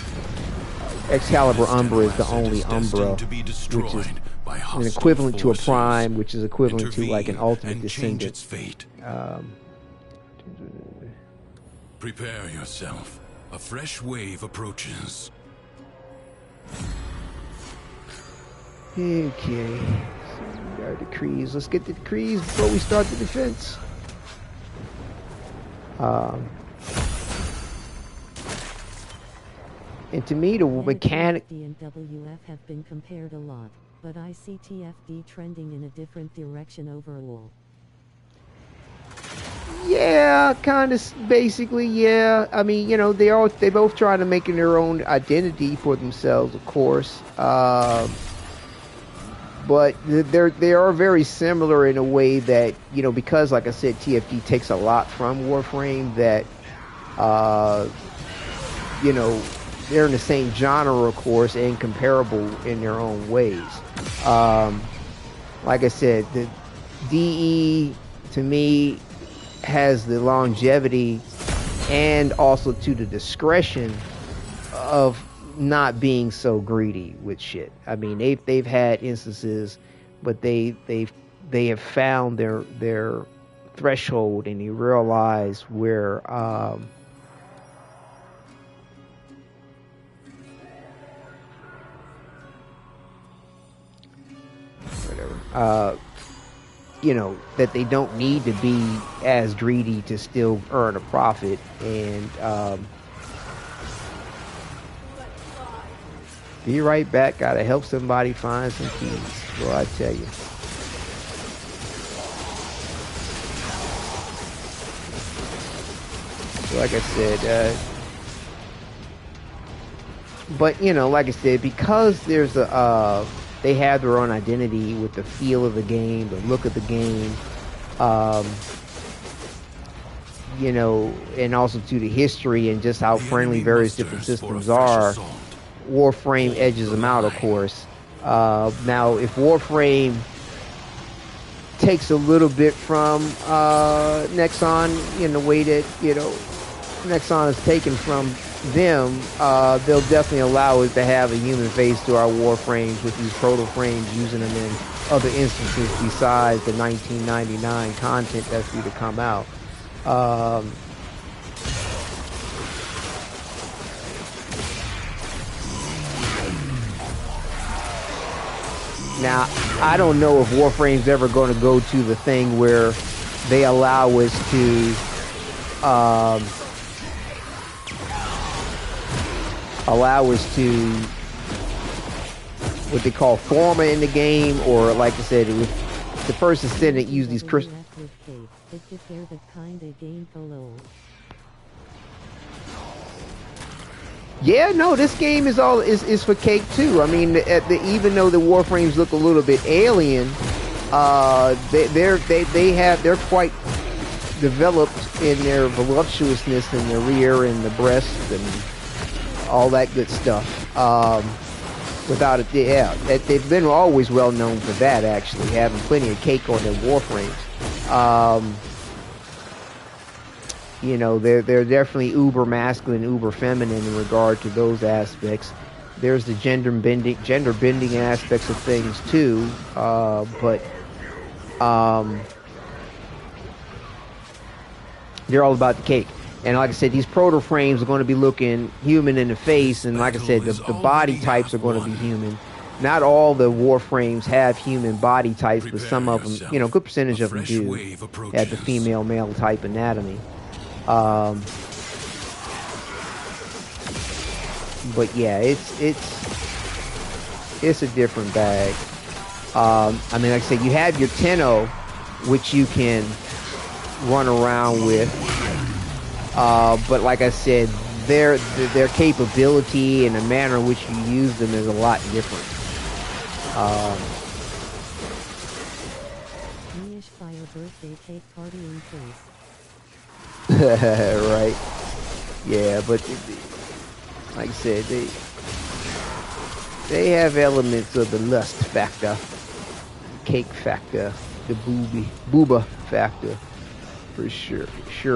Excalibur Umbra is the only Umbra, which is an equivalent to a prime, which is equivalent to like an ultimate descendant. Prepare yourself. A fresh wave approaches. Okay, so we got decrees. Let's get the decrees before we start the defense. And to me, the mechanic. TFD and WF have been compared a lot, but I see TFD trending in a different direction overall. Yeah, kind of, basically, yeah. I mean, you know, they both try to make their own identity for themselves, of course. But they are very similar in a way that, you know, because, like I said, TFD takes a lot from Warframe, that, you know, they're in the same genre, of course, and comparable in their own ways. Like I said, the DE, to me, has the longevity and also to the discretion of not being so greedy with shit. I mean, they've had instances, but they have found their threshold, and they realize where you know, that they don't need to be as greedy to still earn a profit. And be right back. Gotta help somebody find some keys. Well, I tell you. So like I said, but you know, like I said, because there's a they have their own identity with the feel of the game, the look of the game, you know, and also to the history and just how friendly various different systems are. Warframe edges them out, of course. Now, if Warframe takes a little bit from Nexon in the way that, you know, Nexon is taken from them, they'll definitely allow us to have a human face to our Warframes with these proto frames, using them in other instances besides the 1999 content that's due to come out. Now, I don't know if Warframe's ever going to go to the thing where they allow us to what they call forma in the game, or like I said, it was the first ascendant used these crystals. Yeah, no, this game is for cake too. I mean, even though the Warframes look a little bit alien, they're quite developed in their voluptuousness and the rear and the breast and all that good stuff. Without it, yeah, they've been always well known for that. Actually, having plenty of cake on their Warframes. You know, they're definitely uber masculine, uber feminine in regard to those aspects. There's the gender bending aspects of things too, but they're all about the cake. And like I said, these proto frames are going to be looking human in the face, and like I said, the body types are going to be human. Not all the Warframes have human body types, but some of them, you know, a good percentage of them do have the female-male type anatomy. But yeah, it's a different bag. I mean, like I said, you have your Tenno, which you can run around with. But like I said, their capability and the manner in which you use them is a lot different. Fire birthday cake party in place. Right. Yeah, but like I said, they have elements of the lust factor, cake factor, the booba factor, for sure.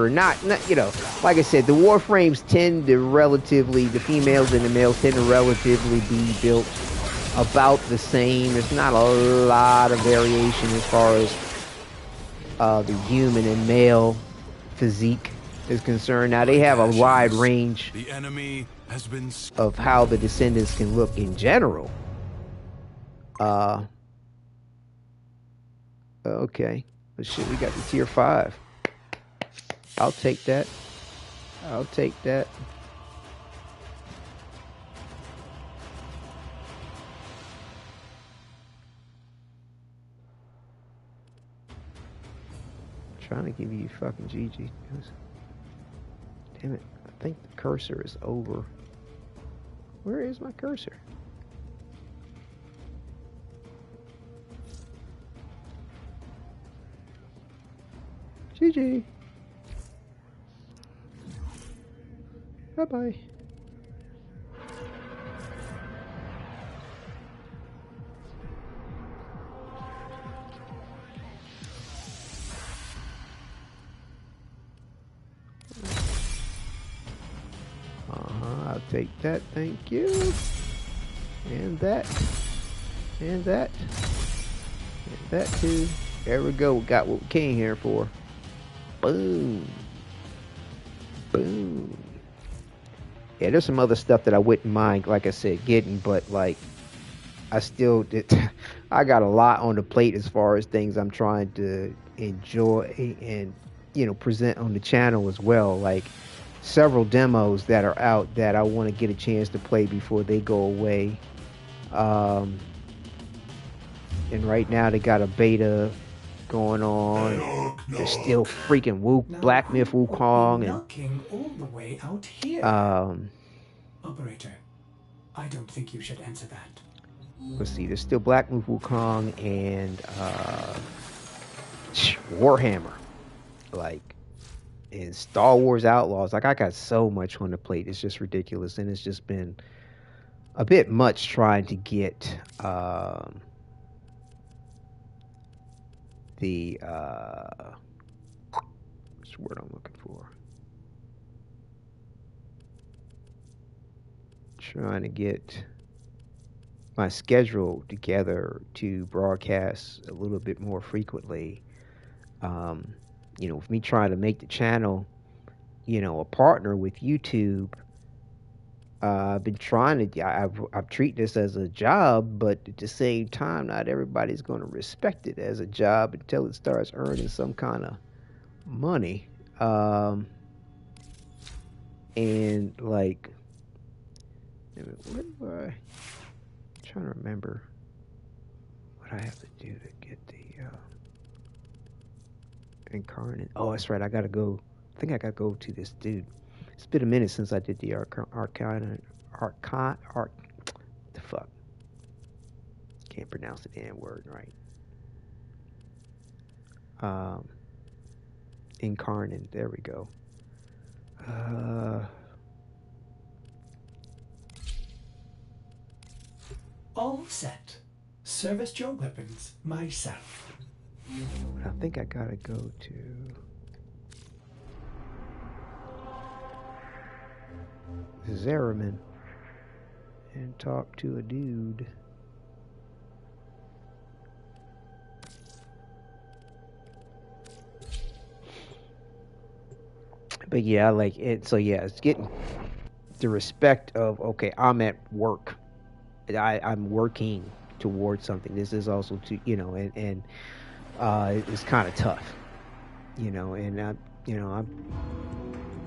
Not you know, like I said, the Warframes tend to the females and the males tend to relatively be built about the same. There's not a lot of variation as far as the human and male physique is concerned. Now they have a wide range of how the descendants can look in general. Okay, but shit, we got the tier 5. I'll take that. Trying to give you fucking GG. Damn it. I think the cursor is over. Where is my cursor? GG. Bye-bye. I'll take that, thank you. And that. And that. And that too. There we go. We got what we came here for. Boom. Boom. Yeah, there's some other stuff that I wouldn't mind, like I said, getting, but like I still did. I got a lot on the plate as far as things I'm trying to enjoy and, you know, present on the channel as well. Like several demos that are out that I want to get a chance to play before they go away. And right now they got a beta going on. There's still freaking Black Myth Wukong and all the way out here. Operator, I don't think you should answer that. Let's see, there's still Black Myth Wukong and Warhammer, like, and Star Wars Outlaws. Like, I got so much on the plate, it's just ridiculous, and it's just been a bit much trying to get the what's the word I'm looking for? Trying to get my schedule together to broadcast a little bit more frequently. You know, with me trying to make the channel, you know, a partner with YouTube, I've been trying to. I've treat this as a job, but at the same time, not everybody's going to respect it as a job until it starts earning some kind of money. And like, what do I'm trying to remember what I have to do to get the Incarnon. Oh, that's right. I gotta go. I think I gotta go to this dude. It's been a minute since I did the the fuck. Can't pronounce the damn word right. Incarnon. There we go. All set. Serviced your weapons myself. I think I gotta go to Zeraman and talk to a dude. But yeah, like it. So yeah, it's getting the respect of, okay, I'm at work. I'm working towards something. This is also to, and it's kind of tough, and I'm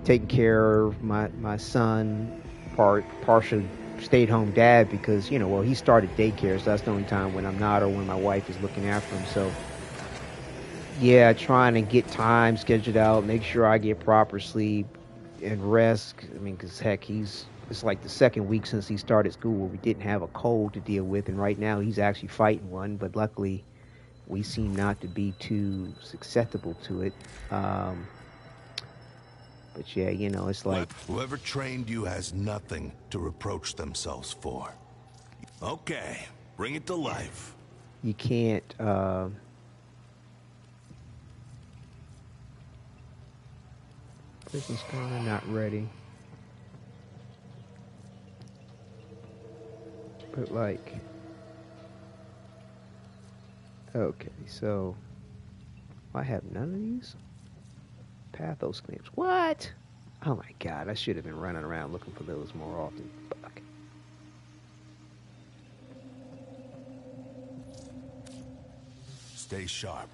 taking care of my son, partial stay-at-home dad, because well, he started daycare, so that's the only time when I'm not, or when my wife is looking after him. So yeah, trying to get time scheduled out, make sure I get proper sleep and rest. I mean, because heck, it's like the second week since he started school where we didn't have a cold to deal with, and right now he's actually fighting one, but luckily we seem not to be too susceptible to it. But yeah, it's like, whoever trained you has nothing to reproach themselves for. Okay, bring it to life. You can't prison's kind of not ready. But like, okay, so I have none of these pathos claims. What? Oh my god, I should have been running around looking for those more often. Fuck. Stay sharp.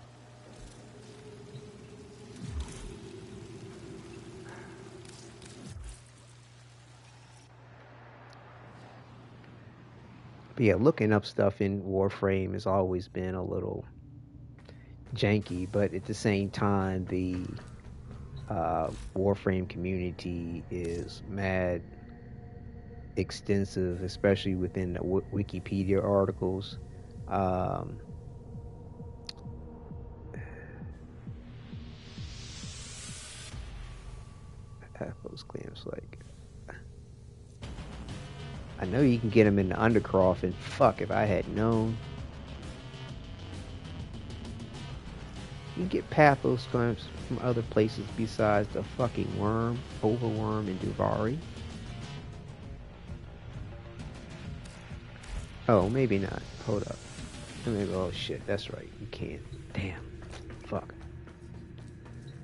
But yeah, looking up stuff in Warframe has always been a little janky, but at the same time, the Warframe community is mad extensive, especially within the Wikipedia articles. Those claims, like, I know you can get them in the Undercroft, and fuck if I had known. You can get pathos claims from other places besides the fucking worm, overworm, and Duviri. Oh, maybe not. Hold up. Maybe, oh shit, that's right. You can't. Damn. Fuck.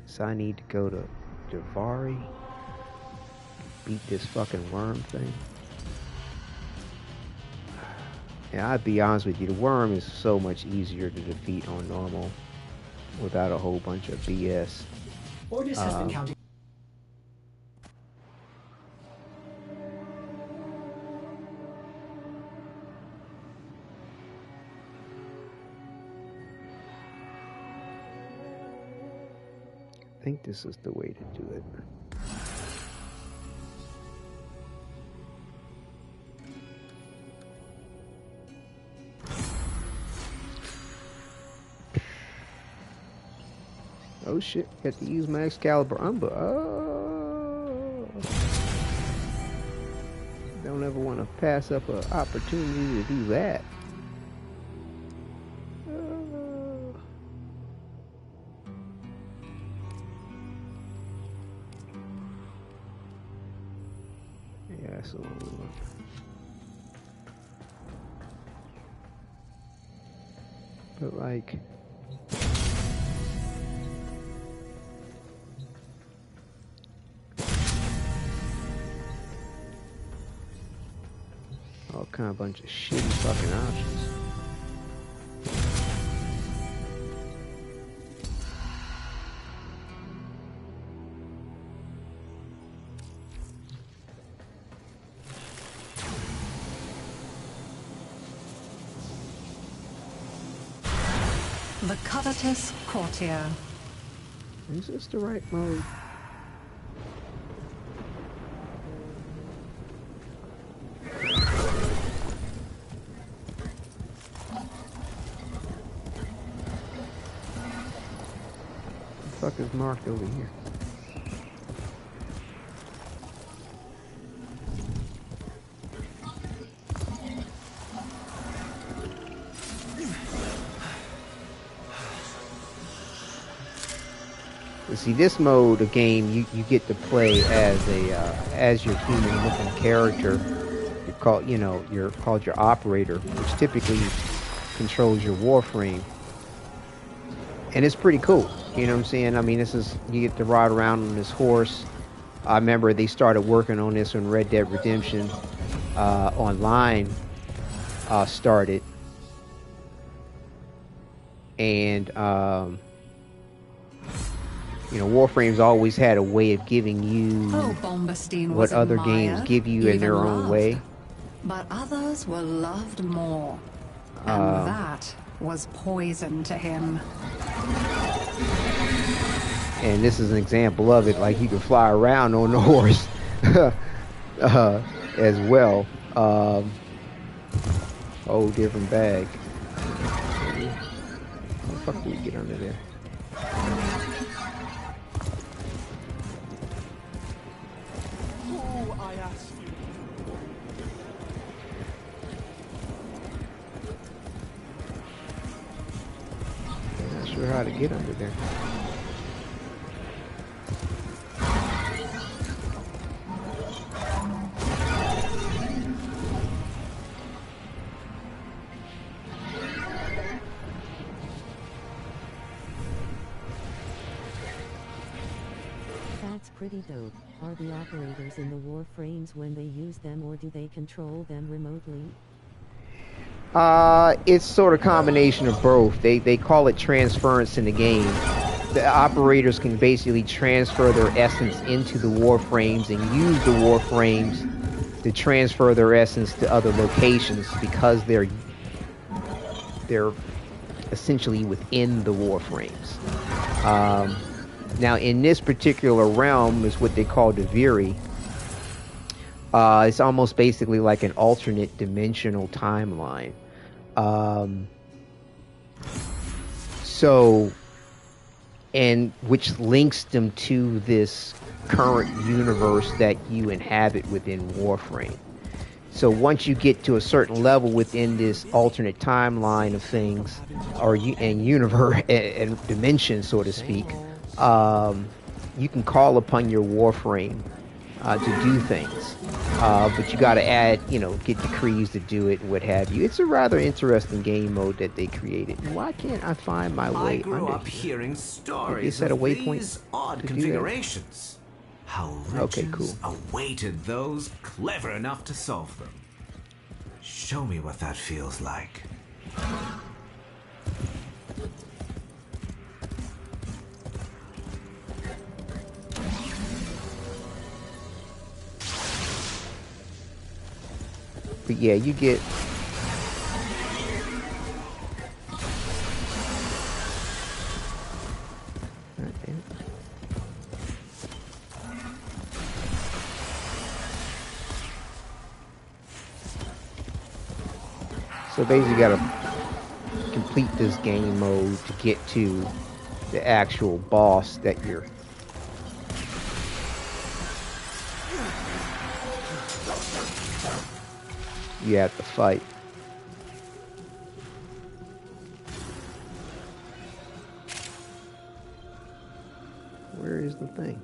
So I need to go to Duviri. Beat this fucking worm thing. Yeah, I'd be honest with you, the worm is so much easier to defeat on normal without a whole bunch of BS. Orders has been counting. I think this is the way to do it. Oh shit, got to use my Excalibur Umber. Oh. Don't ever want to pass up an opportunity to do that. Oh. Yeah, that's the one we want. But like, kind of bunch of shitty fucking options. The covetous courtier. Is this the right mode? What the fuck is marked over here? See, this mode of game, you get to play as a as your human-looking character. You're called, you're called your operator, which typically controls your Warframe, and it's pretty cool. You know what I'm saying? I mean, you get to ride around on this horse. I remember they started working on this when Red Dead Redemption Online started, and Warframe's always had a way of giving you what other games give you in their own way. But others were loved more. And that was poison to him. And this is an example of it. Like, you can fly around on the horse as well. Whole different bag. How the fuck do we get under there? Sure how to get under there. That's pretty dope. Are the operators in the Warframes when they use them, or do they control them remotely? It's sort of combination of both. They call it transference in the game. The operators can basically transfer their essence into the Warframes and use the Warframes to transfer their essence to other locations because they're essentially within the Warframes. Now, in this particular realm is what they call Duviri. It's almost basically like an alternate dimensional timeline. And which links them to this current universe that you inhabit within Warframe. So once you get to a certain level within this alternate timeline of things, and universe and dimension, so to speak, you can call upon your Warframe to do things. But you got to add, get decrees to do it and what have you. It's a rather interesting game mode that they created. Why can't I find my way I grew under up here? hearing stories set a of waypoint these odd to do that? configurations. How Okay, riches cool. awaited those clever enough to solve them. Show me what that feels like. But yeah, you get... God damn it. So basically you gotta complete this game mode to get to the actual boss that you have to fight. Where is the thing?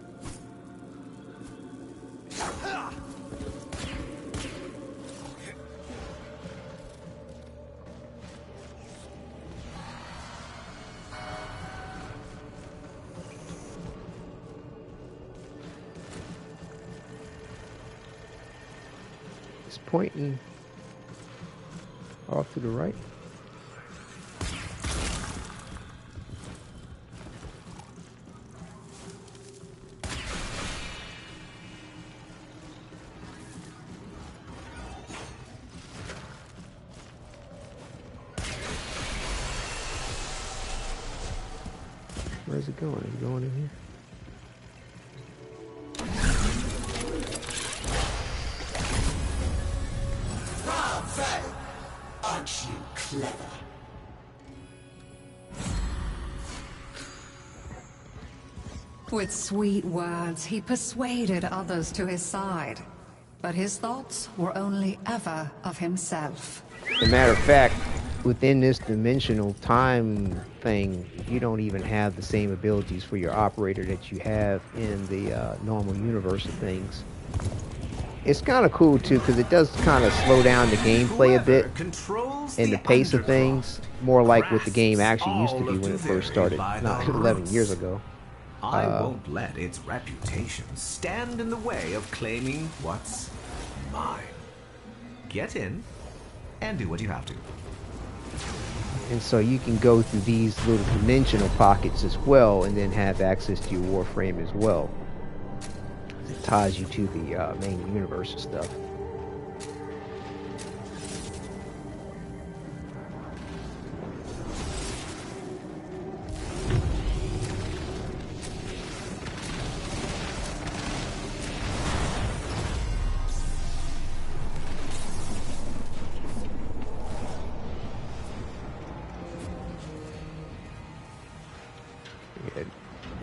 It's pointing Off to the right. Where's it going? Is it going in here? Aren't you clever? With sweet words, he persuaded others to his side. But his thoughts were only ever of himself. As a matter of fact, within this dimensional time thing, you don't even have the same abilities for your operator that you have in the normal universe of things. It's kind of cool too, because it does kind of slow down the gameplay a bit and the pace of things, more like what the game actually used to be when it first started, not 11 years ago. I won't let its reputation stand in the way of claiming what's mine. Get in and do what you have to. And so you can go through these little dimensional pockets as well, and then have access to your Warframe as well. It ties you to the main universe and stuff.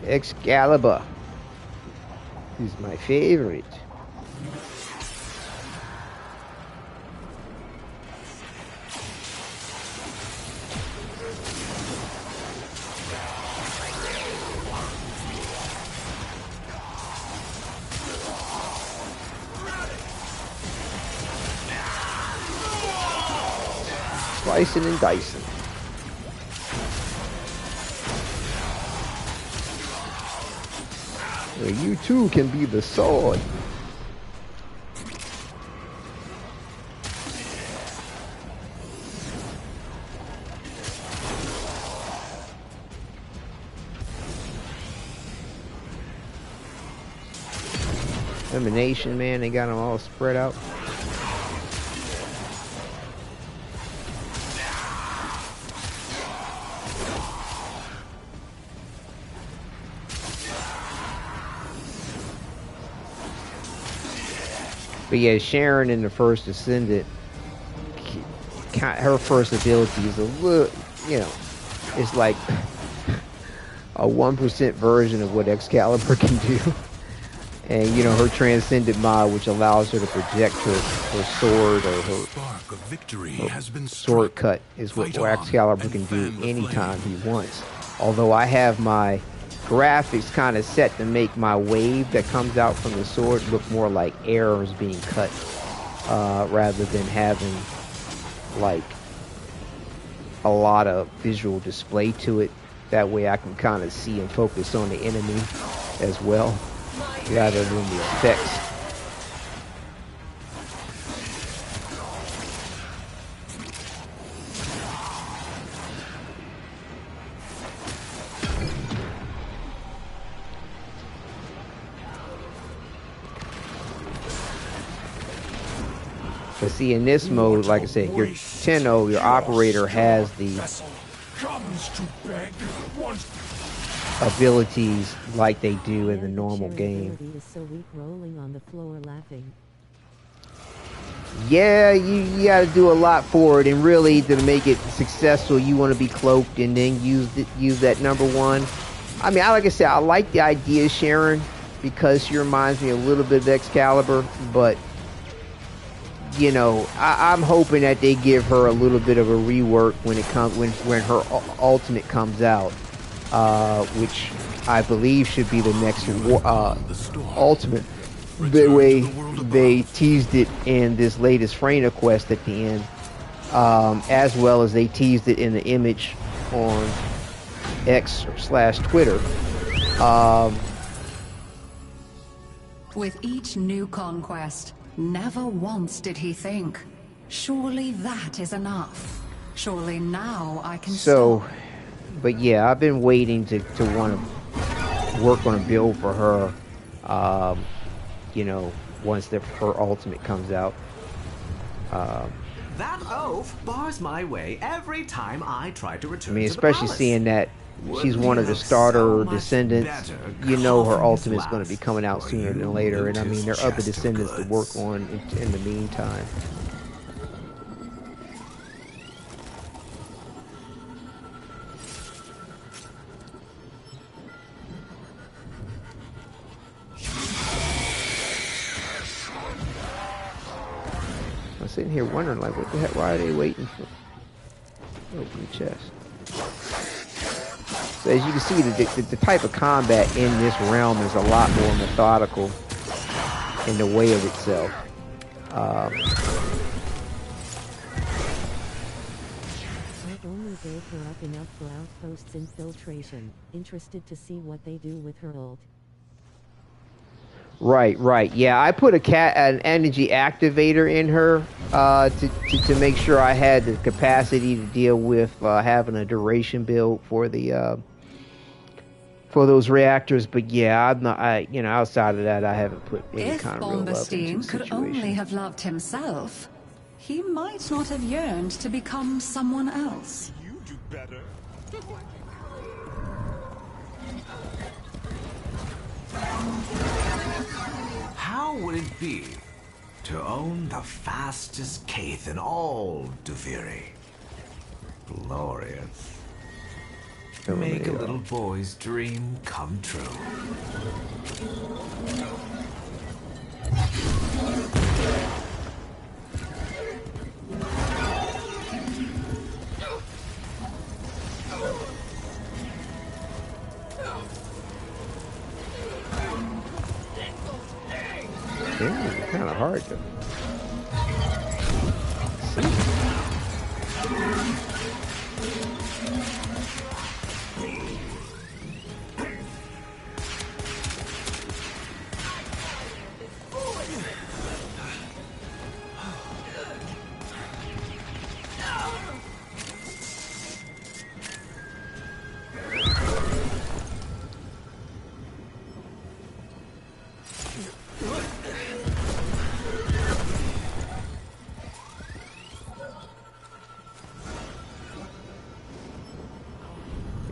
Excalibur is my favorite. Slicing and dicing. You too can be the sword. Emanation, man, they got them all spread out. But yeah, Sharon in the first Ascendant, her first ability is a little, you know, it's like a 1% version of what Excalibur can do. And, you know, her Transcendent mod, which allows her to project her sword or her sword cut, is what Excalibur can do anytime he wants. Although I have my graphics kind of set to make my wave that comes out from the sword look more like arrows being cut, rather than having like a lot of visual display to it. That way I can kind of see and focus on the enemy as well, rather than the effects. But see, in this mode, like I said, your Tenno, your operator, has the abilities like they do in the normal game. Yeah, you gotta do a lot for it, and really to make it successful, you want to be cloaked and then use that #1. I mean, like I said, I like the idea, Sharon, because she reminds me a little bit of Excalibur, but you know, I'm hoping that they give her a little bit of a rework when it comes when her ultimate comes out, which I believe should be the next ultimate. The way they teased it in this latest Freyna quest at the end, as well as they teased it in the image on X/Twitter. With each new conquest, never once did he think, Surely that is enough. Surely now I can So, stop. but yeah, I've been waiting to want to work on a build for her. You know, once her ultimate comes out. That oaf bars my way every time I try to I return mean, to the especially palace. seeing that she's one of the Look starter so much descendants. better You know her coughing his ultimate's going to be last, coming out or sooner you than later, and I loot mean his there are other chest of descendants to work goods. on in the meantime. I'm sitting here wondering, like, what the heck? Why are they waiting for open the chest? So as you can see, the type of combat in this realm is a lot more methodical in the way of itself. I only built her up enough for outposts infiltration. Interested to see what they do with her ult. Right. Yeah, I put an energy activator in her to make sure I had the capacity to deal with having a duration build for the for those reactors. But yeah, I'm not. Outside of that, I haven't put any If kind of real love into Bomberstein the could only situation. have loved himself, he might not have yearned to become someone else. You do better. How would it be to own the fastest Kaith in all Duviri? Glorious. Make a little boy's dream come true. Yeah, it's kind of hard to.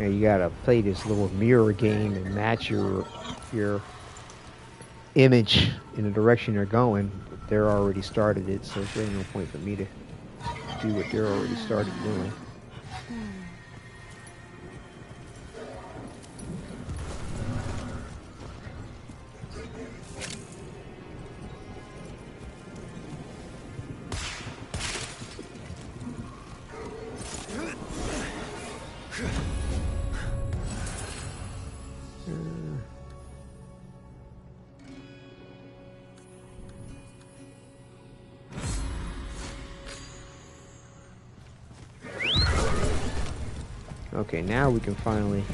You gotta play this little mirror game and match your image in the direction they're going. But they're already started it, so there's no point for me to do what they're already started doing. Okay, now we can finally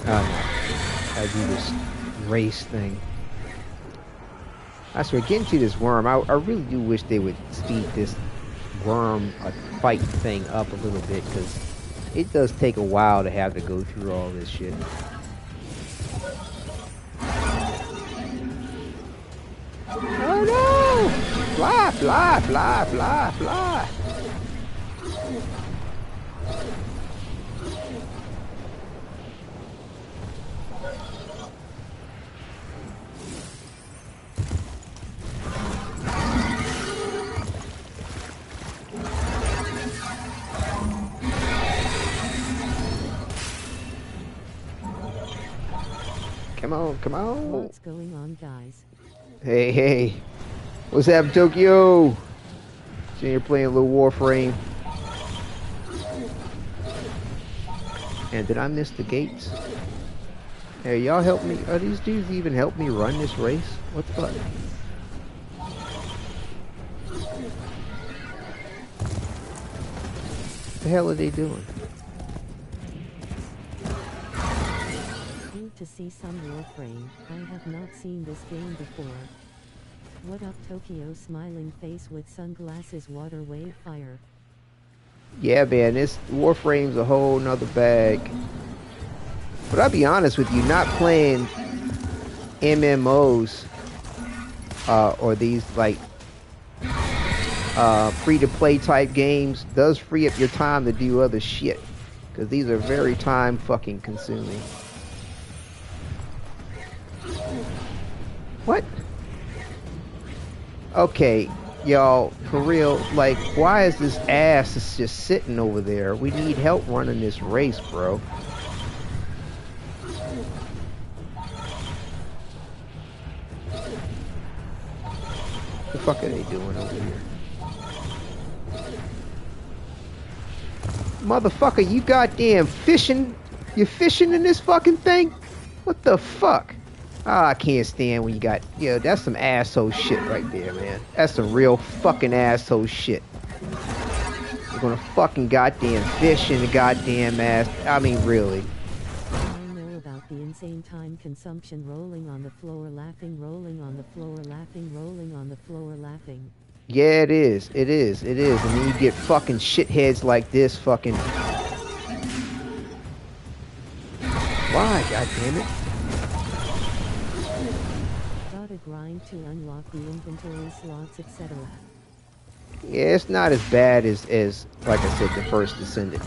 I do this race thing. I swear, getting to this worm, I really do wish they would speed this worm fight thing up a little bit, because it does take a while to have to go through all this shit. Oh no! Fly, fly, fly, fly, fly! Come on, come on. What's going on, guys? Hey. What's happening, Tokyo? So you're playing a little Warframe. And did I miss the gates? Hey, y'all help me. Are these dudes even help me run this race? What the fuck? What the hell are they doing? Need to see some Warframe. I have not seen this game before. What up, Tokyo? Smiling face with sunglasses, water wave fire. Yeah, man, this Warframe's a whole nother bag. But I'll be honest with you, not playing MMOs or these like free-to-play type games does free up your time to do other shit, because these are very time fucking consuming. What? Okay, y'all, for real, like, why is this ass just sitting over there? We need help running this race, bro. What the fuck are they doing over here? Motherfucker, you goddamn fishing? You fishing in this fucking thing? What the fuck? Ah, I can't stand when you got, yo, that's some asshole shit right there, man. That's some real fucking asshole shit. You're gonna fucking goddamn fish in the goddamn ass. I mean, really. I know about the insane time consumption, rolling on the floor, laughing, rolling on the floor, laughing, rolling on the floor, laughing. Yeah, it is. It is. It is. And then you get fucking shitheads like this fucking... Why, goddammit? Gotta grind to unlock the inventory slots, etc. Yeah, it's not as bad as like I said, the first Descendant.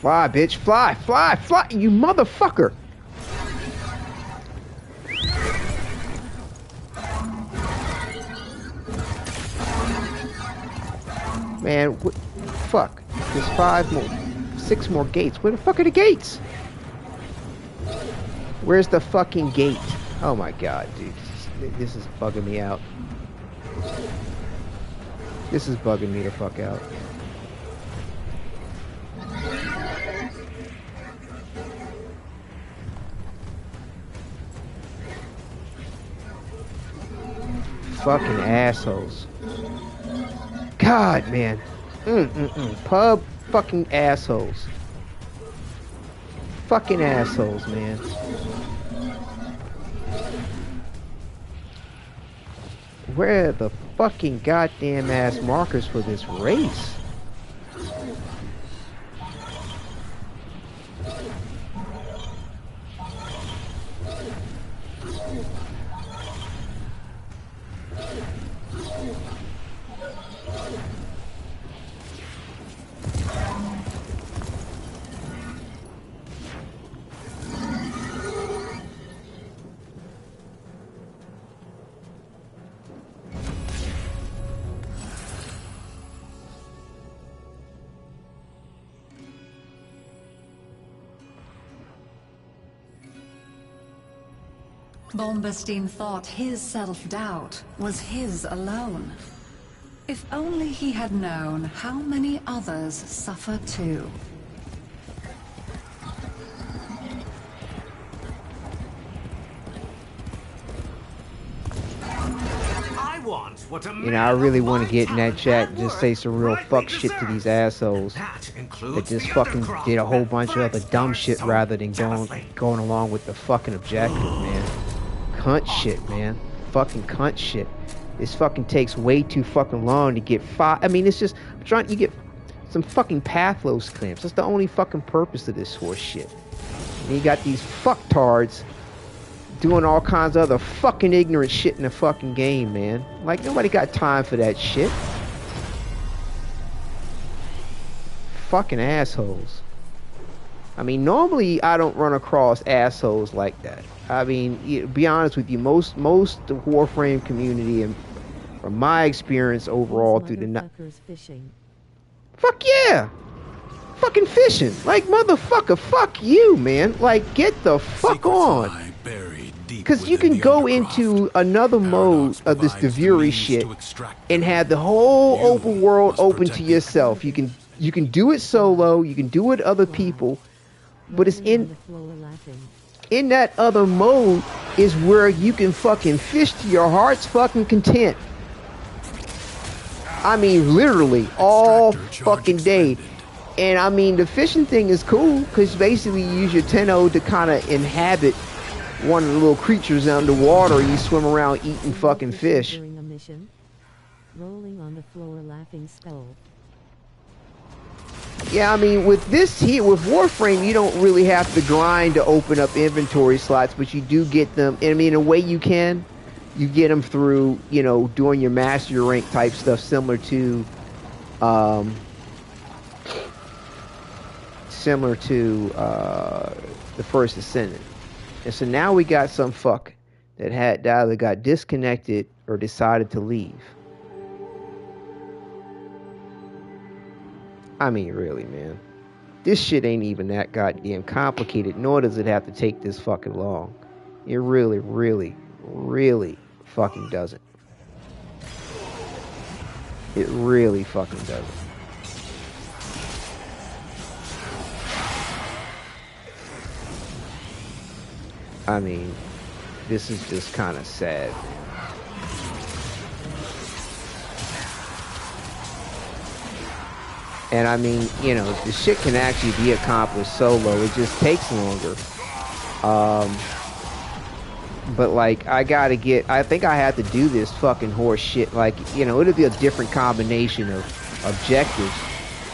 Fly, bitch, fly, fly, fly, you motherfucker! Man, fuck. There's 6 more gates. Where the fuck are the gates? Where's the fucking gate? Oh my god, dude. This is bugging me out. This is bugging me the fuck out. Fucking assholes. God, man. Pub fucking assholes. Fucking assholes, man. Where are the fucking goddamn ass markers for this race? Bombestein thought his self-doubt was his alone. If only he had known how many others suffer too. You know, I really want to get in that chat and just say some real fuck shit to these assholes that just fucking did a whole bunch of other dumb shit rather than going along with the fucking objective, man. Cunt shit, man. Fucking cunt shit. This fucking takes way too fucking long to get I mean, it's just you get some fucking Pathos clamps. That's the only fucking purpose of this horse shit. And you got these fucktards doing all kinds of other fucking ignorant shit in the fucking game, man. Like, nobody got time for that shit. Fucking assholes. I mean, normally I don't run across assholes like that. I mean, be honest with you, most the Warframe community and from my experience overall through the motherfuckers fishing. fuck yeah, fucking fishing. Like motherfucker, fuck you, man. Like get the fuck Secrets on. lie buried deep Because you within can the go Undercroft. into another mode Paradox of this provides the Duviri means shit to extract and them. have the whole You open world must open to protect the yourself. You can do it solo. You can do it with other people, but it's Rolling on the floor laughing. in that other mode is where you can fucking fish to your heart's fucking content. I mean, literally all Extractor charge fucking day. expended. And I mean, the fishing thing is cool because basically you use your Tenno to kind of inhabit one of the little creatures underwater. You swim around eating fucking fish. During a mission. Rolling on the floor laughing skull. Yeah, I mean, with this here, with Warframe, you don't really have to grind to open up inventory slots, but you do get them. I mean, in a way you can. You get them through, you know, doing your master rank type stuff, similar to the First Ascendant. And so now we got some fuck that either got disconnected or decided to leave. I mean, really, man. This shit ain't even that goddamn complicated, nor does it have to take this fucking long. It really, really, really fucking doesn't. It really fucking doesn't. I mean, this is just kind of sad. And I mean, you know, the shit can actually be accomplished solo. It just takes longer. But like, I think I have to do this fucking horse shit. Like, you know, it'll be a different combination of objectives.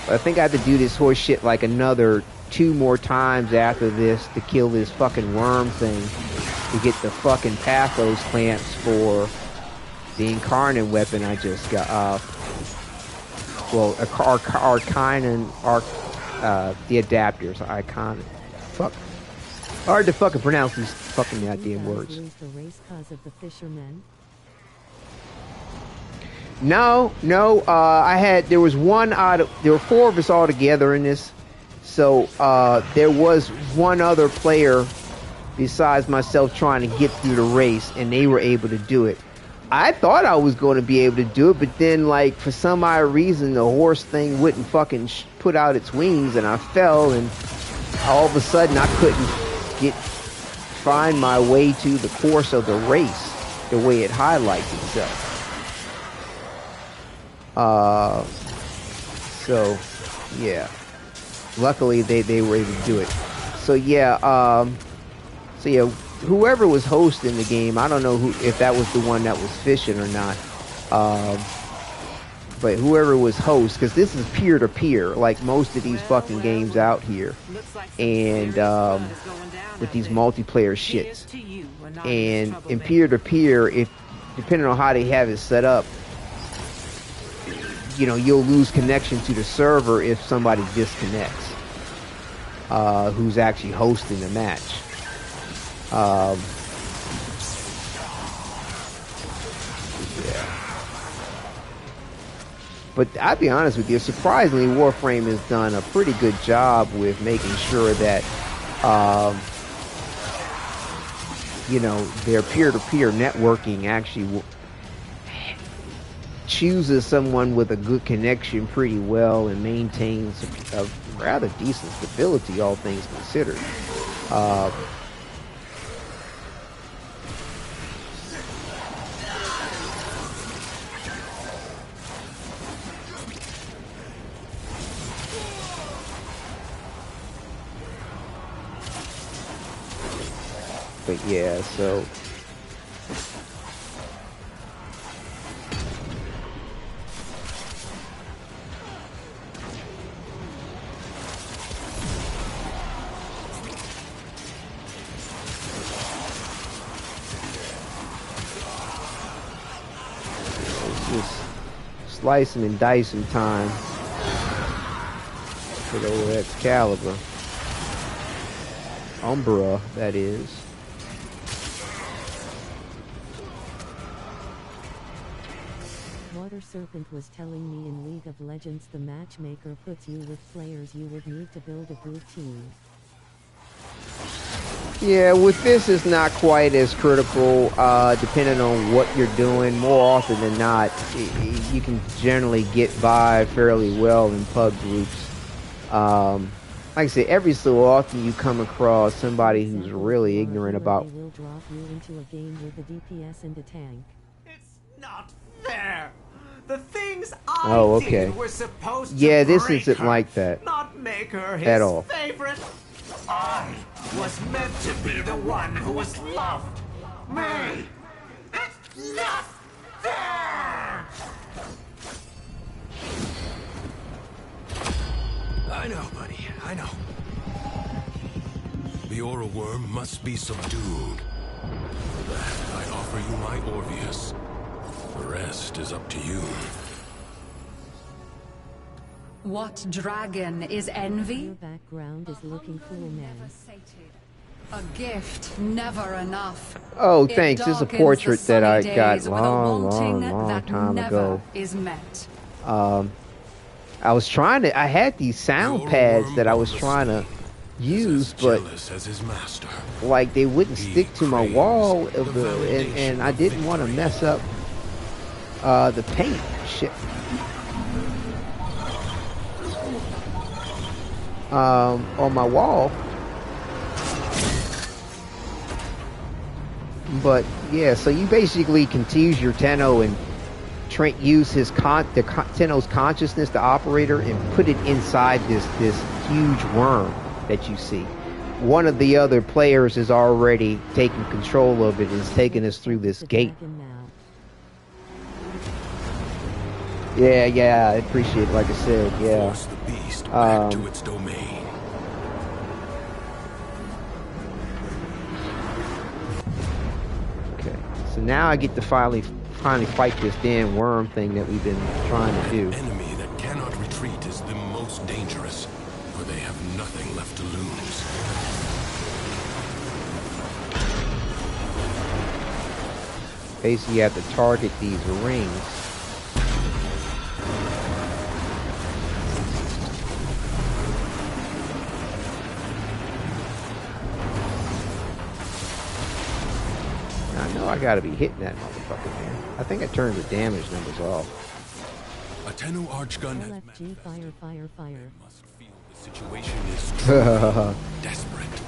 But I think I have to do this horse shit like another 2 more times after this to kill this fucking worm thing to get the fucking pathos clamps for the Incarnon weapon I just got. Well, Arcanon, the adapters, Icon. Fuck. Hard to fucking pronounce these fucking goddamn words. Lose the race cause of the fishermen. No, there was there were 4 of us all together in this. So, there was one other player besides myself trying to get through the race, and they were able to do it. I thought I was going to be able to do it, but then, like, for some odd reason, the horse thing wouldn't fucking put out its wings, and I fell, and all of a sudden I couldn't find my way to the course of the race the way it highlights itself. So, yeah. Luckily, they were able to do it. So, yeah, whoever was hosting the game, I don't know if that was the one that was fishing or not. But whoever was host, because this is peer-to-peer, like most of these fucking games out here. And, with these multiplayer shits. And in peer-to-peer, if depending on how they have it set up, you know, you'll lose connection to the server if somebody disconnects, who's actually hosting the match. Yeah. But I'll be honest with you, surprisingly, Warframe has done a pretty good job with making sure that, you know, their peer-to-peer networking actually chooses someone with a good connection pretty well and maintains a rather decent stability, all things considered. But yeah, so it's just slicing and dicing time for the old Excalibur. Umbra, that is. Water Serpent was telling me in League of Legends the matchmaker puts you with players you would need to build a group team. Yeah, with this it's not quite as critical, depending on what you're doing. More often than not, you can generally get by fairly well in pub groups. Like I said, every so often you come across somebody who's really ignorant about... They will drop you into a game with a DPS and a tank. It's not fair. The things I did were supposed to this break isn't her, like that not make her his at all. favorite. I was meant to be the one who was loved. Me. It's not fair. I know, buddy. I know. The Aura Worm must be subdued. For that, I offer you my Orvius. The rest is up to you. What dragon is envy? Your background is looking cool, man. A gift never enough. Oh, It thanks. This is a darkens portrait the that I sunny got days with a long wanting that time never ago. is met. I was trying to... I had these sound pads that I was trying to use, but As his master. like they wouldn't stick to my wall of the, and I didn't want to mess up the paint. Shit. On my wall. But yeah, so you basically can tease your Tenno and use his Tenno's consciousness, the operator, and put it inside this huge worm that you see. One of the other players is already taking control of it and is taking us through this gate. Yeah, I appreciate it, like I said, yeah. Force the beast back to its domain. Okay, so now I get to finally fight this damn worm thing that we've been trying to do. An enemy that cannot retreat is the most dangerous, for they have nothing left to lose. Basically, you have to target these rings. I know I gotta be hitting that motherfucker, man. I think I turned the damage numbers off. A Tenno Archgun has LFG, fire, fire, fire. must feel the situation is truly desperate.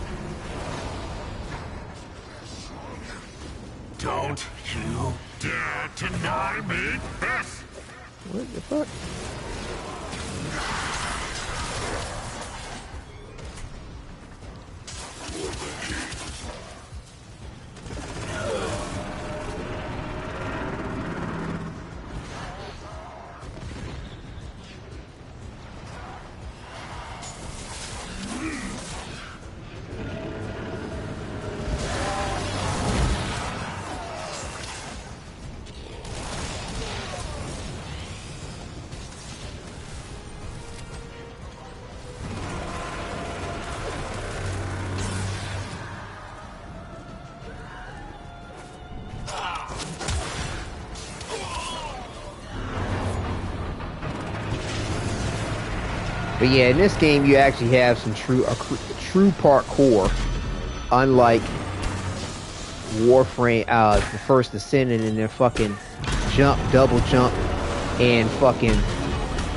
Don't you dare deny me this! What the fuck? But yeah, in this game you actually have some true parkour, unlike Warframe, the first Ascendant, and their fucking jump, double jump, and fucking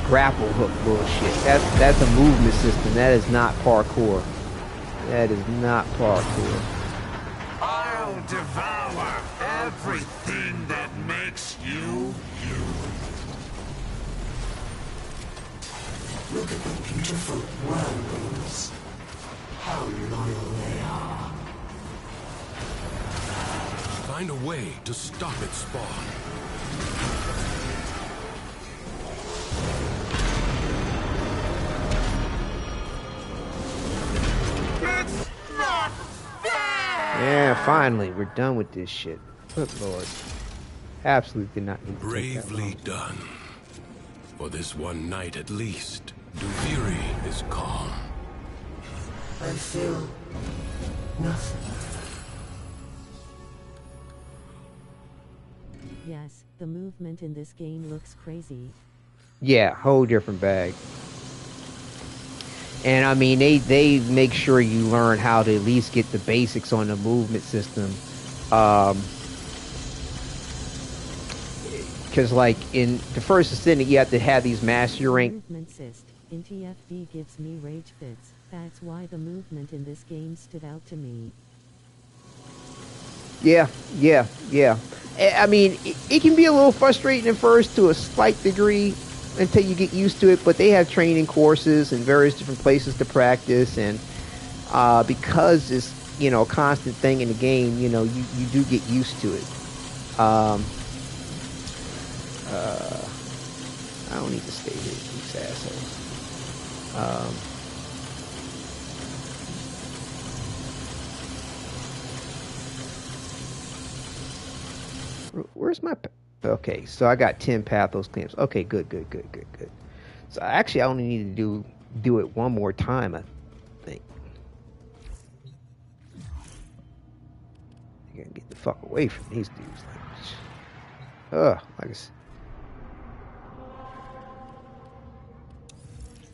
grapple hook bullshit. That's a movement system. That is not parkour. That is not parkour. I'll devour everything that makes you you. Look at the beautiful wormholes. How loyal they are. Find a way to stop its spawn. It's not fair! Yeah, finally, we're done with this shit. Good lord. Absolutely did not need to take that Bravely long. done. For this one night at least, Duviri is calm. I feel nothing. Yes, the movement in this game looks crazy. Yeah, whole different bag. And I mean, they make sure you learn how to at least get the basics on the movement system. Because like in the first Ascendant, you have to have these mastery rank. Movement assist in TFD gives me rage fits. That's why the movement in this game stood out to me. Yeah. I mean, it can be a little frustrating at first to a slight degree until you get used to it, but they have training courses and various different places to practice, and because it's, you know, a constant thing in the game, you know, you do get used to it. I don't need to stay here, these assholes. Where's my... Okay, so I got 10 Pathos claims. Okay, good. So actually, I only need to do it one more time, I think. You gotta get the fuck away from these dudes. Like I said.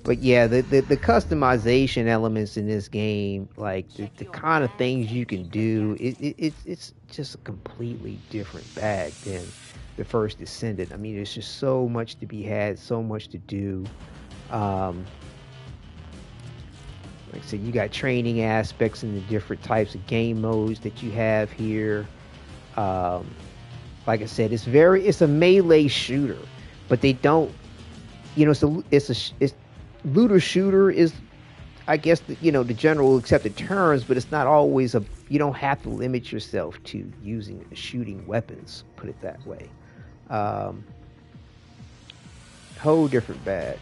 But yeah, the customization elements in this game, like the kind of things you can do, it's just a completely different bag than the first Descendant. I mean, there's just so much to be had, so much to do. Like I said, you got training aspects in the different types of game modes that you have here. Like I said, it's a melee shooter, but they don't, you know, it's looter shooter is, I guess, the general accepted terms, but it's not always you don't have to limit yourself to using shooting weapons, put it that way. Whole different bag.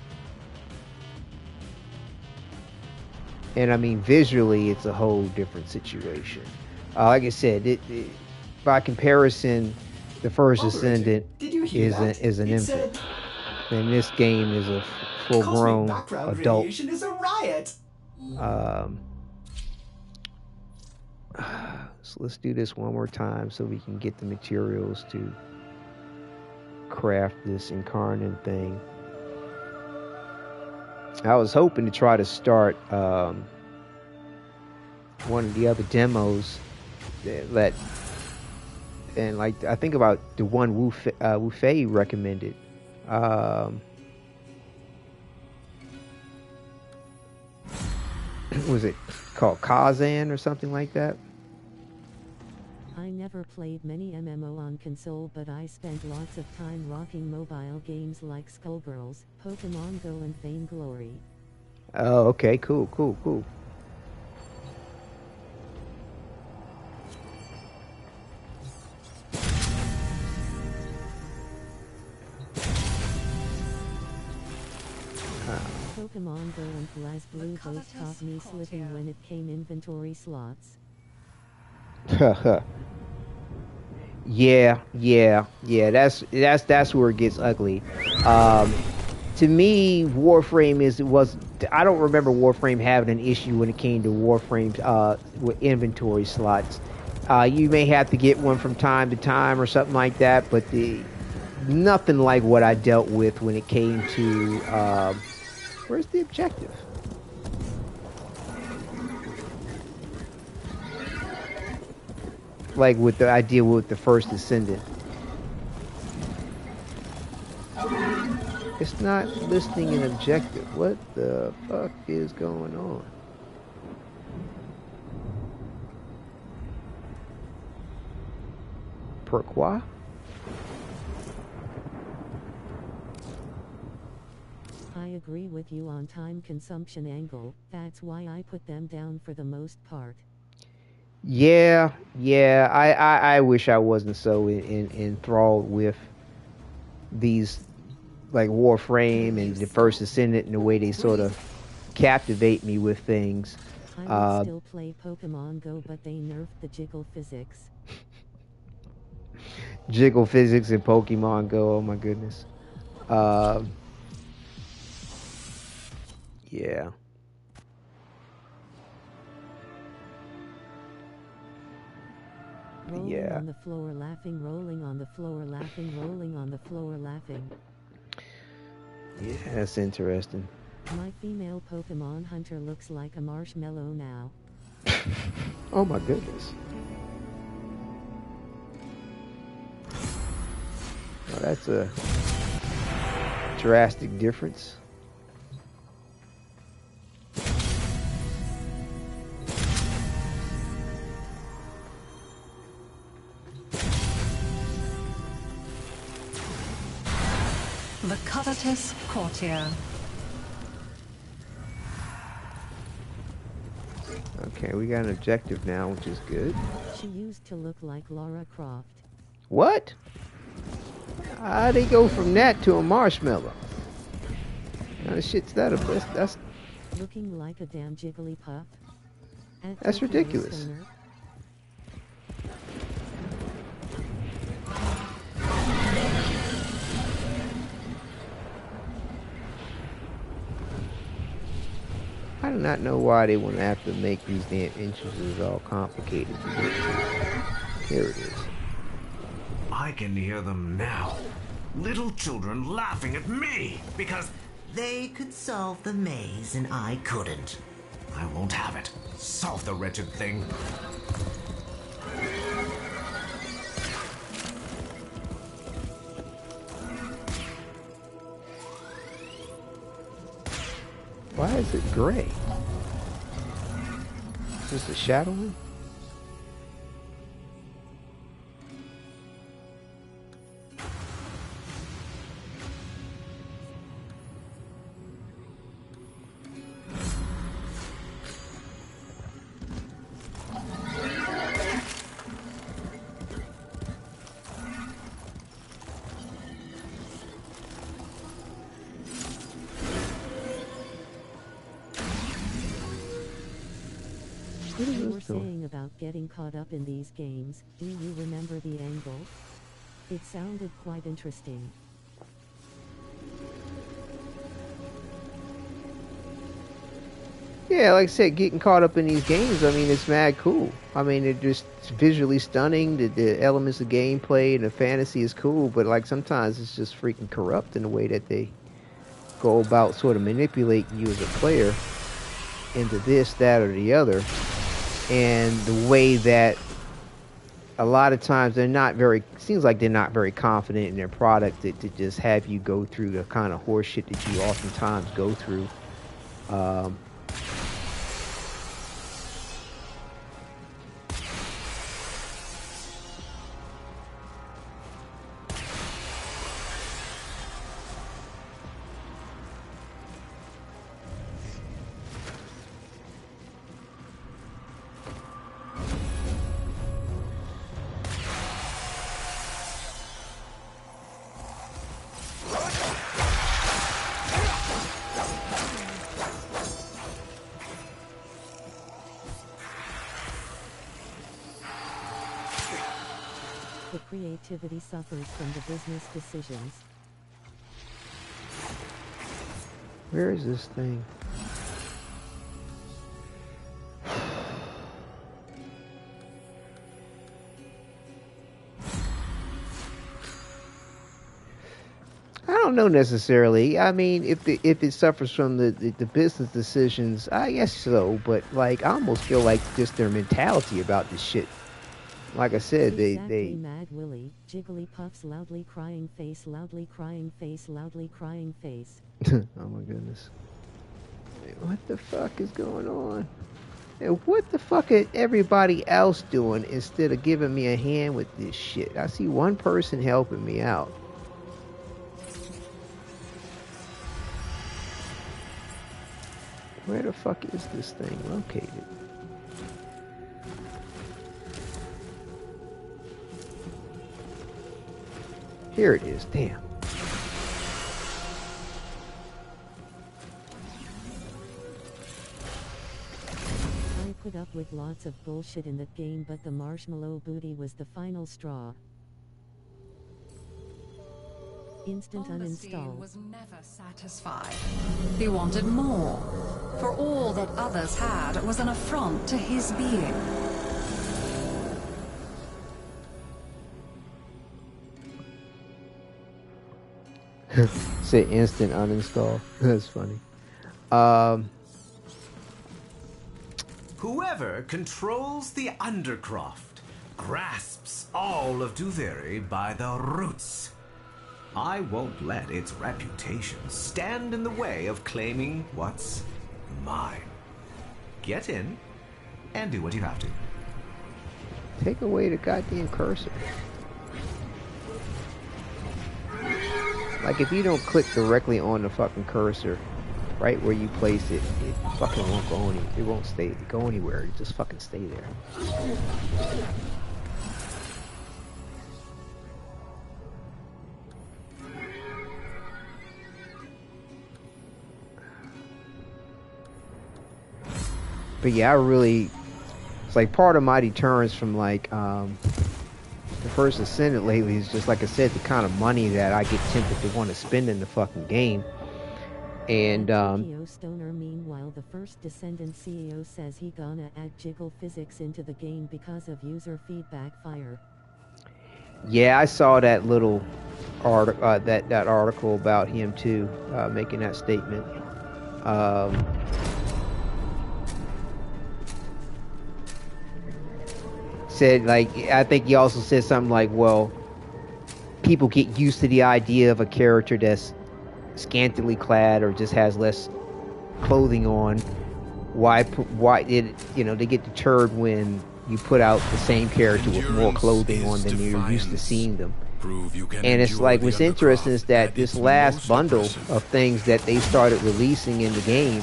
And I mean, visually, it's a whole different situation. Like I said, by comparison, the first Ascendant is an infant. And this game is a full-grown adult. Radiation is a riot. So let's do this one more time so we can get the materials to craft this Incarnon thing. I was hoping to try to start one of the other demos and like I think about the one Wu Fei recommended. Was it called Kazan or something like that? I never played many MMO on console, but I spent lots of time rocking mobile games like Skullgirls, Pokemon Go, and Vainglory. Oh, okay, cool. Pokemon Go and BlazBlue both taught me slipping when it came inventory slots. Yeah. That's where it gets ugly. To me, Warframe was. I don't remember Warframe having an issue when it came to Warframe with inventory slots. You may have to get one from time to time or something like that, but nothing like what I dealt with when it came to. Where's the objective? Like with the idea with the first Descendant. It's not listing an objective. What the fuck is going on? Pourquoi? I agree with you on time consumption angle. That's why I put them down for the most part. Yeah. I wish I wasn't so enthralled with these, like Warframe and the first Ascendant, and the way they sort of captivate me with things. I would still play Pokemon Go, but they nerfed the jiggle physics. Jiggle physics in Pokemon Go. Oh my goodness. Yeah. Rolling Yeah. on the floor, laughing, rolling on the floor, laughing, rolling on the floor, laughing. Yeah, that's interesting. My female Pokemon hunter looks like a marshmallow now. Oh my goodness. Well, that's a drastic difference. The covetous courtier. Okay, we got an objective now, which is good. She used to look like Lara Croft. What? How'd they go from that to a marshmallow? Now, shit's that a that's Looking like a damn Jigglypuff. That's Tokyo ridiculous. Stoner. I do not know why they want to have to make these damn entrances all complicated. Here it is. I can hear them now. Little children laughing at me because They could solve the maze and I couldn't. I won't have it. Solve the wretched thing. Why is it gray? Is this a shadowing? What is You were this doing? saying about getting caught up in these games, do you remember the angle? It sounded quite interesting. Yeah, like I said, getting caught up in these games, I mean, it's mad cool. I mean, it's visually stunning. The elements of gameplay and the fantasy is cool, but like sometimes it's just freaking corrupt in the way that they go about sort of manipulating you as a player into this, that, or the other. And the way that a lot of times they're not very, seems like they're not very confident in their product to just have you go through the kind of horse shit that you oftentimes go through. The creativity suffers from the business decisions. Where is this thing? I don't know necessarily. I mean, if it suffers from the business decisions, I guess so. But like, I almost feel like just their mentality about this shit. Like I said, Exactly, Mad Willie, Jigglypuff's loudly crying face, loudly crying face, loudly crying face. Oh my goodness. What the fuck is going on? And what the fuck is everybody else doing instead of giving me a hand with this shit? I see one person helping me out. Where the fuck is this thing located? Here it is. Damn. I put up with lots of bullshit in that game, but the marshmallow booty was the final straw. Instant Augustine uninstall. was never satisfied. He wanted more, for all that others had was an affront to his being. Say instant uninstall. That's funny. Whoever controls the Undercroft grasps all of Duviri by the roots. I won't let its reputation stand in the way of claiming what's mine. Get in and do what you have to. Take away the goddamn cursor. Like, if you don't click directly on the fucking cursor, right where you place it, it fucking won't go any. It won't go anywhere. It just fucking stay there. But yeah, I really, it's like part of my deterrence from like the first Ascendant lately is just, like I said, the kind of money that I get tempted to want to spend in the fucking game. And Stoner, meanwhile, the first Descendant CEO says he gonna add jiggle physics into the game because of user feedback fire. Yeah, I saw that little article, that article about him too, making that statement. Said, like, I think he also said something like, well, people get used to the idea of a character that's scantily clad or just has less clothing on. Why did, you know, they get deterred when you put out the same character with more clothing on than you're used to seeing them. And it's like, what's interesting is that this last bundle of things that they started releasing in the game,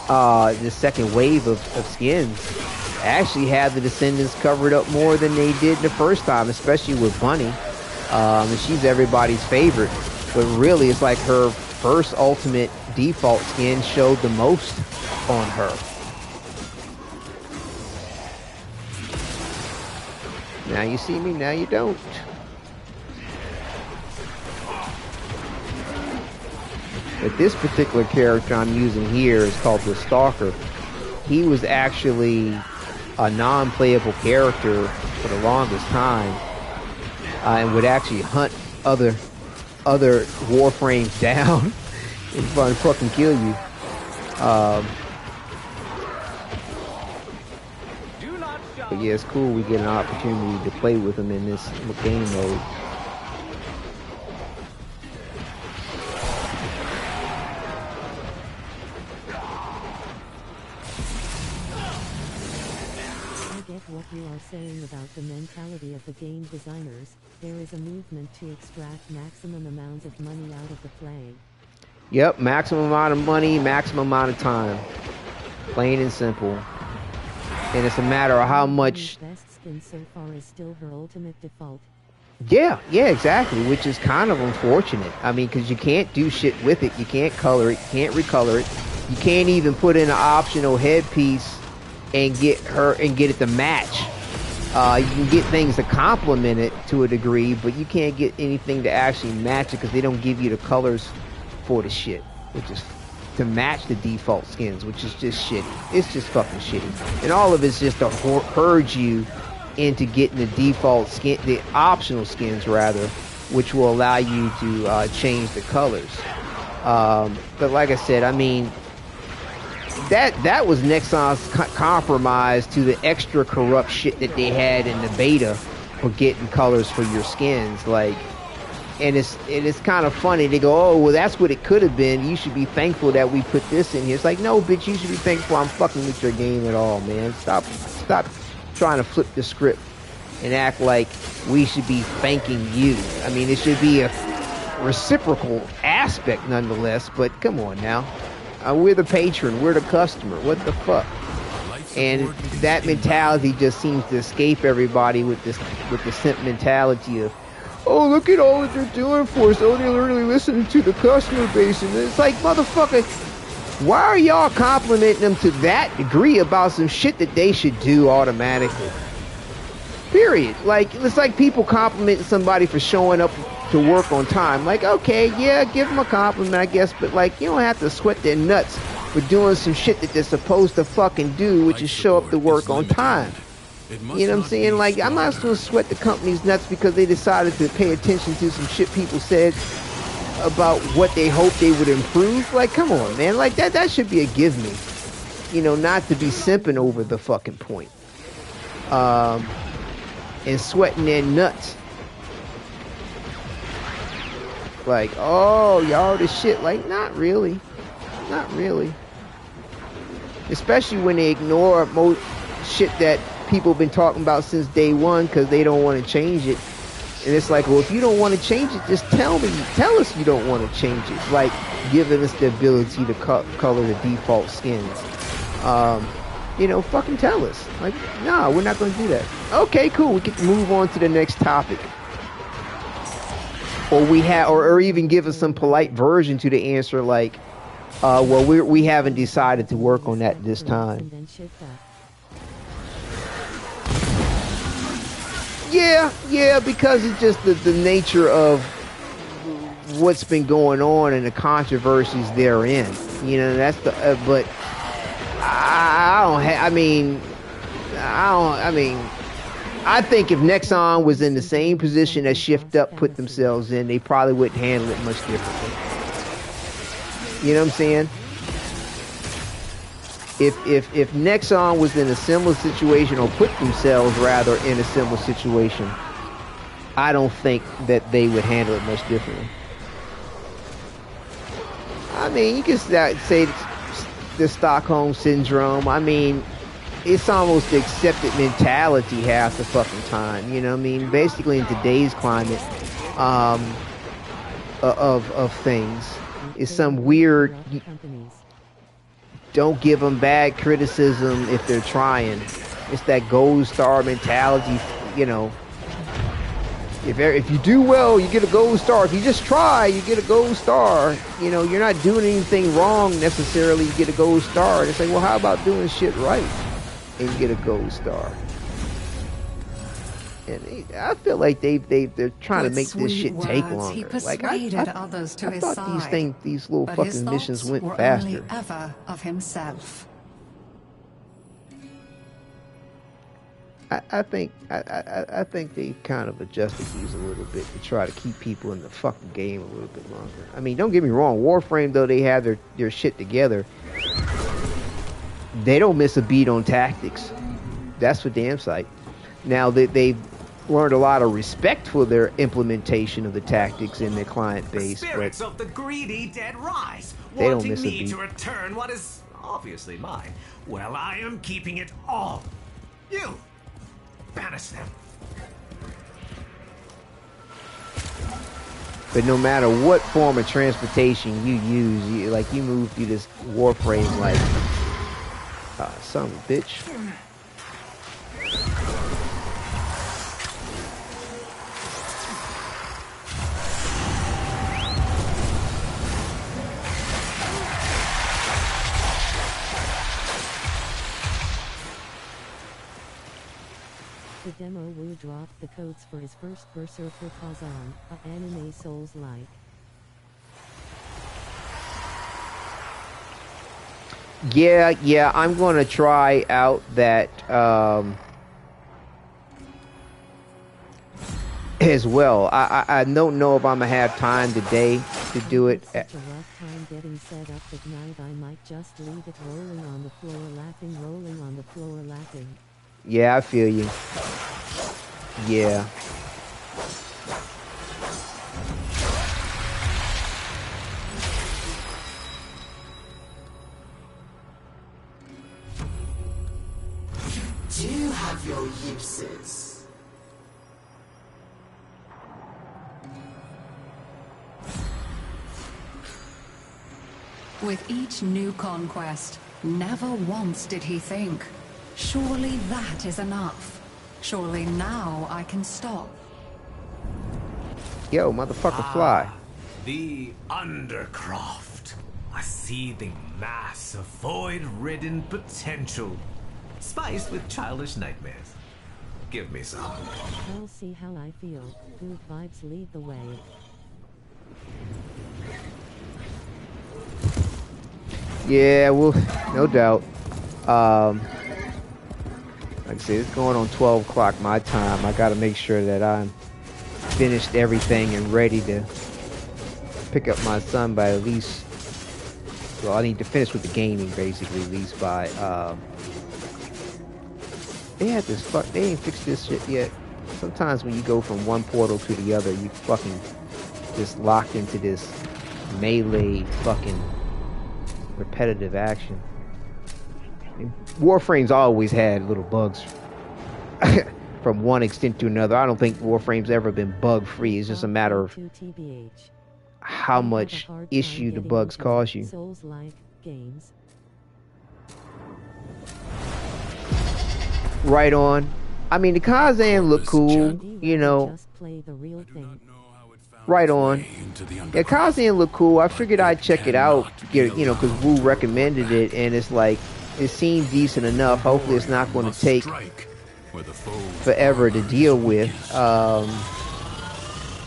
the second wave of skins, actually have the Descendants covered up more than they did the first time, especially with Bunny. And she's everybody's favorite, but really it's like her first ultimate default skin showed the most on her. Now you see me, now you don't. But this particular character I'm using here is called the Stalker. He was actually a non-playable character for the longest time, and would actually hunt other Warframes down and fucking kill you. But yeah, it's cool we get an opportunity to play with him in this game mode. What you are saying about the mentality of the game designers, there is a movement to extract maximum amounts of money out of the play. Yep, maximum amount of money, maximum amount of time. Plain and simple. And it's a matter of how much... Best skin so far is still her ultimate default. Yeah, exactly, which is kind of unfortunate. I mean, because you can't do shit with it. You can't color it, you can't recolor it. You can't even put in an optional headpiece and get it to match. You can get things to complement it to a degree, but you can't get anything to actually match it because they don't give you the colors for the shit, which is to match the default skins, which is just shitty. It's just fucking shitty. And all of it's just to herd you into getting the default skin, the optional skins rather, which will allow you to change the colors. But like I said, I mean, that was Nexon's compromise to the extra corrupt shit that they had in the beta for getting colors for your skins. Like, and it's kind of funny. They go, oh, well, that's what it could have been. You should be thankful that we put this in here. It's like, no, bitch, you should be thankful I'm fucking with your game at all, man. Stop trying to flip the script and act like we should be thanking you. I mean, it should be a reciprocal aspect nonetheless, but come on now. We're the patron, we're the customer, what the fuck? And that mentality just seems to escape everybody with the simp mentality of, oh, look at all that they're doing for us. Oh, they're literally listening to the customer base. And it's like, motherfucker, why are y'all complimenting them to that degree about some shit that they should do automatically? Period. Like, it's like people complimenting somebody for showing up to work on time. Like, okay, yeah, give them a compliment, I guess, but like, you don't have to sweat their nuts for doing some shit that they're supposed to fucking do, which is show up to work on time. You know what I'm saying? Like, I'm not supposed to sweat the company's nuts because they decided to pay attention to some shit people said about what they hope they would improve. Like, come on, man. Like that should be a give me. You know, not to be simping over the fucking point. And sweating their nuts. Like, oh, y'all the shit. Like, not really. Not really. Especially when they ignore most shit that people have been talking about since day one because they don't want to change it. And it's like, well, if you don't want to change it, just tell us you don't want to change it. Like giving us the ability to color the default skins. You know, fucking tell us. Like, nah, we're not going to do that. Okay, cool. We can move on to the next topic. Or or even give us some polite version to the answer, like, well, we haven't decided to work on that this time. Yeah, because it's just the nature of what's been going on and the controversies therein. You know, that's the. But I think if Nexon was in the same position that Shift Up put themselves in, they probably wouldn't handle it much differently. You know what I'm saying? If Nexon was in a similar situation, or put themselves rather in a similar situation, I don't think that they would handle it much differently. I mean, you can say the Stockholm Syndrome. I mean, it's almost the accepted mentality half the fucking time. You know what I mean? Basically, in today's climate of things, it's some weird. Don't give them bad criticism if they're trying. It's that gold star mentality, you know. If you do well, you get a gold star. If you just try, you get a gold star. You know, you're not doing anything wrong necessarily, you get a gold star. And it's like, well, how about doing shit right and you get a gold star? And I feel like they're trying to make this shit take longer. Like I thought these little fucking missions went faster. Only ever of himself. I think they kind of adjusted these a little bit to try to keep people in the fucking game a little bit longer. I mean, don't get me wrong, Warframe, though they have their shit together, they don't miss a beat on tactics. That's for damn sight. Now they've learned a lot of respect for their implementation of the tactics in their client base. The spirits of the greedy dead rise, they don't wanting miss a me beat. to return what is obviously mine. Well, I am keeping it all. You banish them. But no matter what form of transportation you use, you move through this Warframe like son of a bitch. The demo Wu dropped the codes for his first Berserker Kazan, a anime Souls-like. Yeah, I'm gonna try out that as well. I don't know if I'm gonna have time today to do it. Such a rough time getting set up at night, I might just leave it rolling on the floor laughing. Yeah, I feel you. Yeah. Do you have your uses? With each new conquest, never once did he think, surely that is enough. Surely now I can stop. Yo, motherfucker, fly. The Undercroft. A seething mass of void-ridden potential, spiced with childish nightmares. Give me some. I'll see how I feel. Good vibes lead the way. Yeah, well, no doubt. Like I said, it's going on 12 o'clock my time. I gotta make sure that I'm finished everything and ready to pick up my son by at least. Well, I need to finish with the gaming basically, at least by. They had this fuck. They ain't fixed this shit yet. Sometimes when you go from one portal to the other, you fucking just locked into this melee fucking repetitive action. And Warframe's always had little bugs from one extent to another. I don't think Warframe's ever been bug free. It's just a matter of how much issue the bugs cause you. Souls-like games. Right on. I mean, the Kazan look cool, you know. Just play the real thing. Right on. Yeah, Kazan look cool. I figured I'd check it out, you know, because Wu recommended it, and it's like, it seemed decent enough. Hopefully it's not going to take forever to deal with. I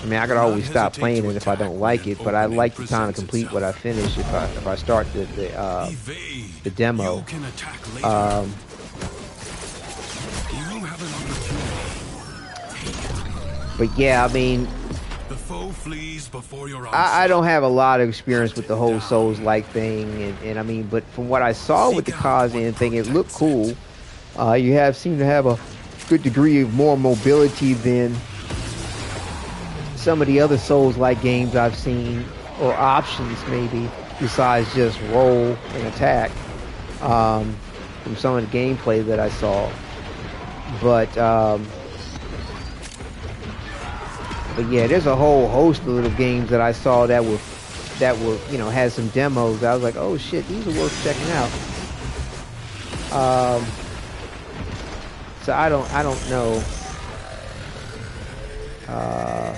mean, I could always stop playing it if I don't like it, but I like to kind of complete what I finish if I start the demo. But yeah, I mean, I don't have a lot of experience with the whole Souls-like thing, and I mean, but from what I saw with the Kazan thing, it looked cool. You seem to have a good degree of more mobility than some of the other Souls-like games I've seen, or options maybe, besides just roll and attack, from some of the gameplay that I saw. But yeah, there's a whole host of little games that I saw that were, you know, had some demos. I was like, oh shit, these are worth checking out. So I don't know. I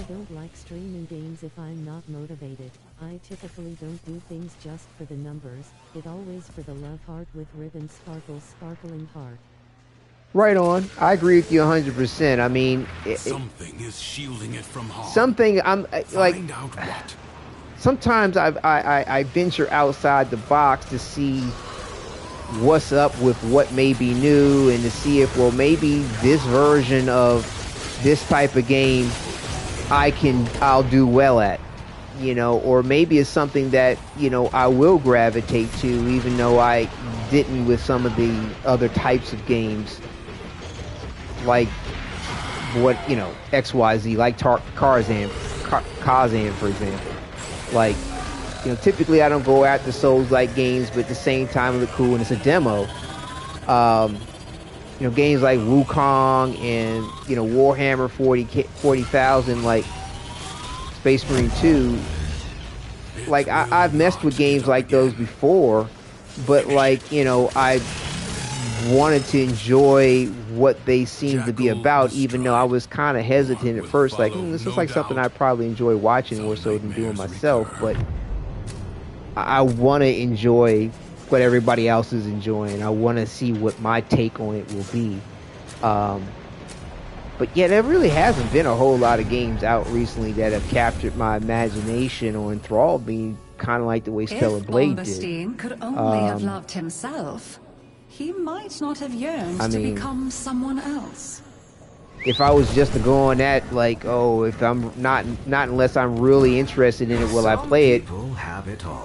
don't like streaming games if I'm not motivated. I typically don't do things just for the numbers. It always for the love heart with ribbon sparkling heart. Right on. I agree with you 100%. I mean, something is shielding it from harm. Something I'm like. Find out what. Sometimes I venture outside the box to see what's up with what may be new, and to see if, well, maybe this version of this type of game I'll do well at, you know, or maybe it's something that, you know, I will gravitate to, even though I didn't with some of the other types of games, like what, you know, XYZ, like Kazan, for example. Like, you know, typically I don't go after Souls-like games, but at the same time it look cool and it's a demo. You know, games like Wukong and, you know, Warhammer 40,000, like Space Marine 2. Like, I've messed with games like those before, but, like, you know, I wanted to enjoy what they seemed to be about, even though I was kind of hesitant at first, like, this looks like something I probably enjoy watching more so than doing myself, but I want to enjoy what everybody else is enjoying. I want to see what my take on it will be. But yeah, there really hasn't been a whole lot of games out recently that have captured my imagination or enthralled me, kind of like the way Stellar Blade did. If Bomberstein could only have loved himself, he might not have yearned to become someone else. If I was just to go on that, like, oh, if I'm not unless I'm really interested in it, will I play it?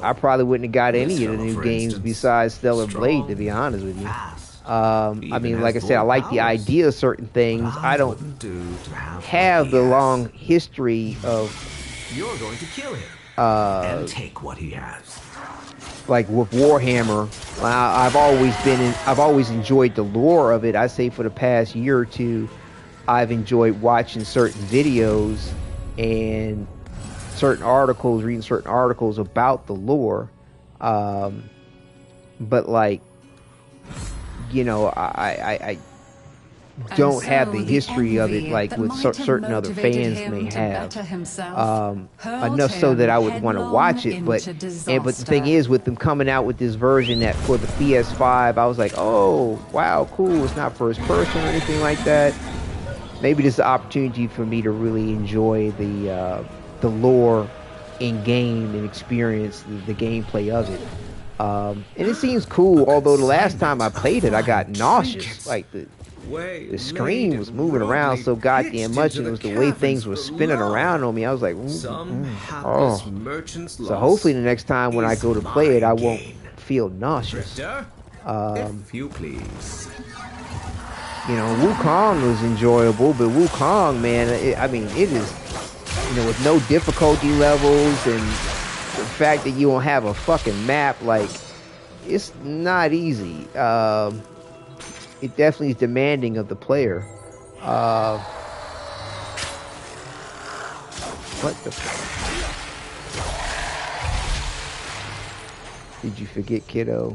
I probably wouldn't have got any of the new games besides Stellar Blade, to be honest with you. I mean, like I said, I like the idea of certain things. I don't have the long history of. You're going to kill him and take what he has. Like with Warhammer, I've always enjoyed the lore of it. I say for the past year or two, I've enjoyed watching certain videos and reading certain articles about the lore. But like, you know, I don't have the history of it like with certain other fans may have. Enough so that I would want to watch it. But the thing is, with them coming out with this version that for the PS5, I was like, oh wow, cool. It's not first person or anything like that. Maybe this is an opportunity for me to really enjoy the lore in game and experience the gameplay of it. And it seems cool, although the last time I played it, I got nauseous. Like the screen was moving around so goddamn much, and it was the way things were spinning around on me. I was like, oh. So hopefully the next time when I go to play it, I won't feel nauseous. If you please. You know, Wukong was enjoyable, but Wukong, man, I mean, it is, you know, with no difficulty levels and the fact that you don't have a fucking map, like, it's not easy. It definitely is demanding of the player. What the fuck? Did you forget, kiddo?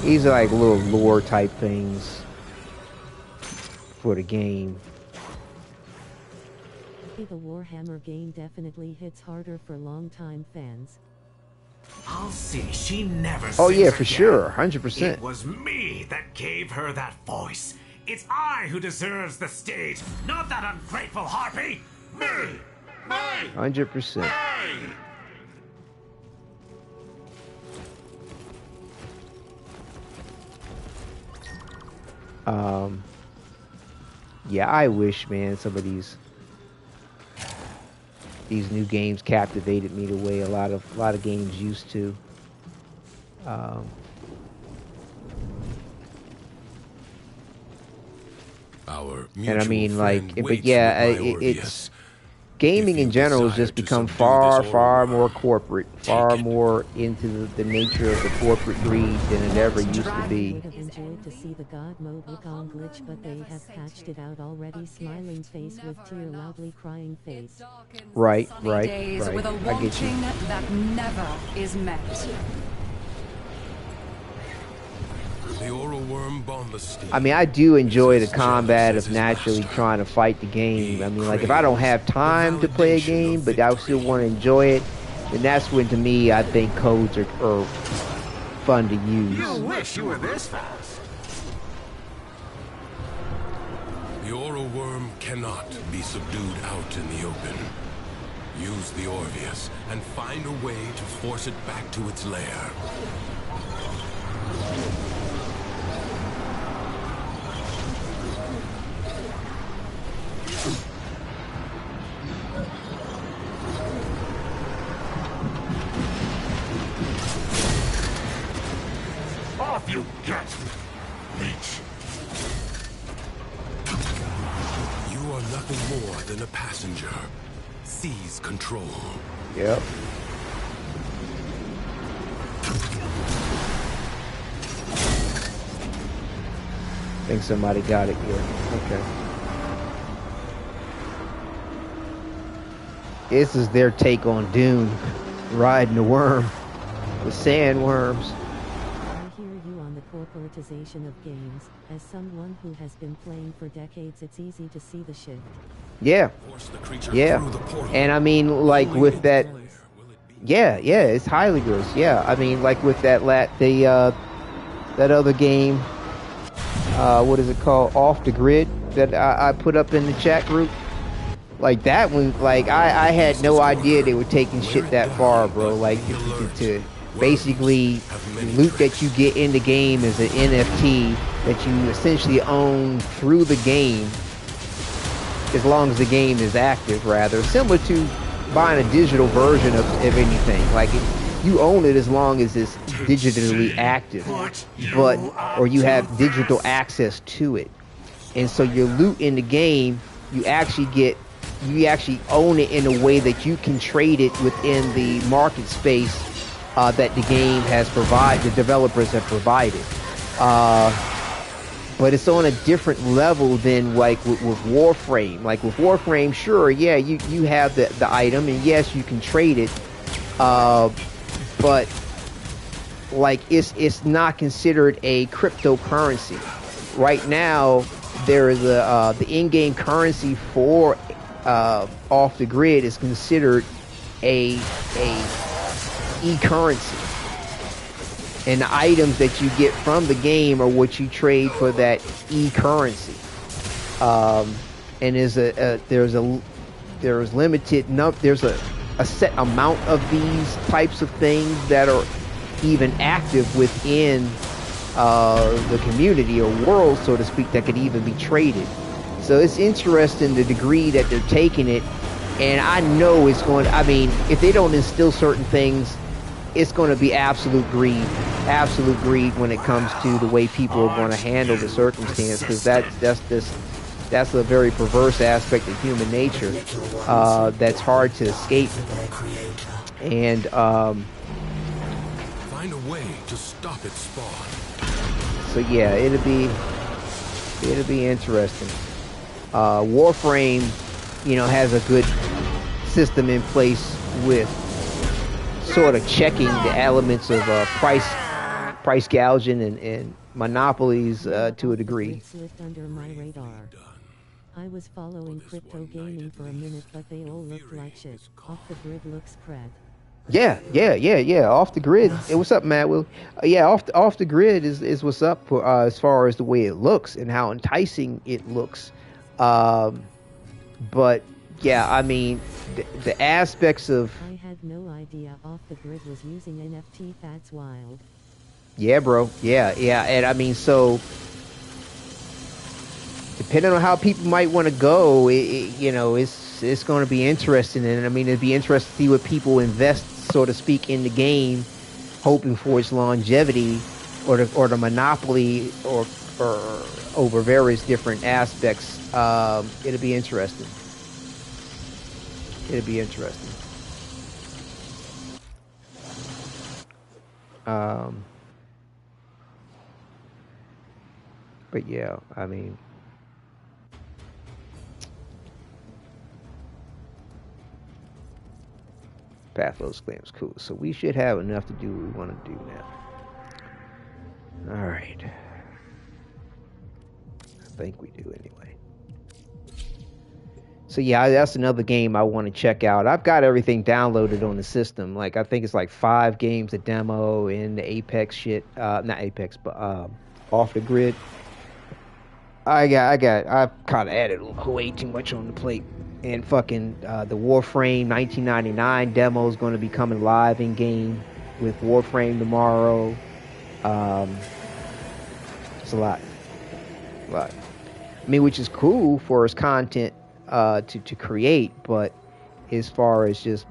These are like little lore type things for the game. The Warhammer game definitely hits harder for long-time fans. I'll see she never Oh yeah, sings for again. sure, 100%. It was me that gave her that voice. It's I who deserves the stage, not that ungrateful harpy. Me! 100%. Yeah, I wish, man, some of these new games captivated me the way a lot of games used to. And I mean, like, but yeah, it's gaming in general has just become far more corporate, far more into the nature of the corporate greed than it ever used to be. I would have enjoyed to see the God mode Wukong glitch, but they have patched it out already. Smiling face with tear, loudly crying face. Right. Days with a I get you. wanting that never is met. The oral worm I mean, I do enjoy the combat of naturally trying to fight the game. I mean, like, if I don't have time to play a game, but I still want to enjoy it, then that's when, to me, I think codes are fun to use. You wish you were this fast. The oral worm cannot be subdued out in the open. Use the Orvius and find a way to force it back to its lair. Off you get, leech. You are nothing more than a passenger. Seize control. Yep. I think somebody got it here. Okay. This is their take on Dune, riding the worm, the sandworms. I hear you on the corporatization of games. As someone who has been playing for decades, it's easy to see the shift. Yeah. And I mean, like with that, yeah, it's highly gross. Yeah, I mean, like with that that other game, what is it called? Off the Grid that I put up in the chat group. Like that one, like I had no idea they were taking shit that far, bro. Like to basically loot that you get in the game is an NFT that you essentially own through the game, as long as the game is active, rather. Similar to buying a digital version of anything. Like, you own it as long as it's digitally active, or you have digital access to it. And so your loot in the game, you actually own it in a way that you can trade it within the market space that the game has provided, the developers have provided. But it's on a different level than like with Warframe. Like with Warframe, sure, yeah, you have the item, and yes, you can trade it, but like it's not considered a cryptocurrency. Right now, there is the in-game currency for Off the Grid is considered a e-currency. And the items that you get from the game are what you trade for that e-currency. And there's a there's limited there's a set amount of these types of things that are even active within the community or world, so to speak, that could even be traded. So it's interesting the degree that they're taking it, and I know it's going to, I mean, if they don't instill certain things, it's going to be absolute greed when it comes to the way people are going to handle the circumstance, because that's a very perverse aspect of human nature that's hard to escape. And find a way to stop its spawn. So yeah, it'll be interesting. Warframe, has a good system in place with sort of checking the elements of price gouging and monopolies to a degree. Slipped under my radar. I was following crypto gaming for a minute, but they all looked like shit. Off the grid looks crap. Yeah. Off the grid. Hey, what's up, Matt? Will? Yeah, off the grid is what's up as far as the way it looks and how enticing it looks. But yeah, I mean, the aspects of. I had no idea off the grid was using NFT. That's wild. Yeah, bro. Yeah, and I mean, so depending on how people might want to go, it's going to be interesting, and I mean, it'd be interesting to see what people invest, so to speak, in the game, hoping for its longevity or the monopoly or over various different aspects. It'll be interesting. But yeah, I mean, Pathos claims cool. So we should have enough to do what we want to do now. All right. I think we do anyway. So yeah, that's another game I want to check out. I've got everything downloaded on the system. Like, I think it's like 5 games, a demo, and the Apex shit. Not Apex, but Off the Grid. I've kind of added way too much on the plate. And fucking the Warframe 1999 demo is going to be coming live in game with Warframe tomorrow. It's a lot. I mean, which is cool for its content to create, but as far as just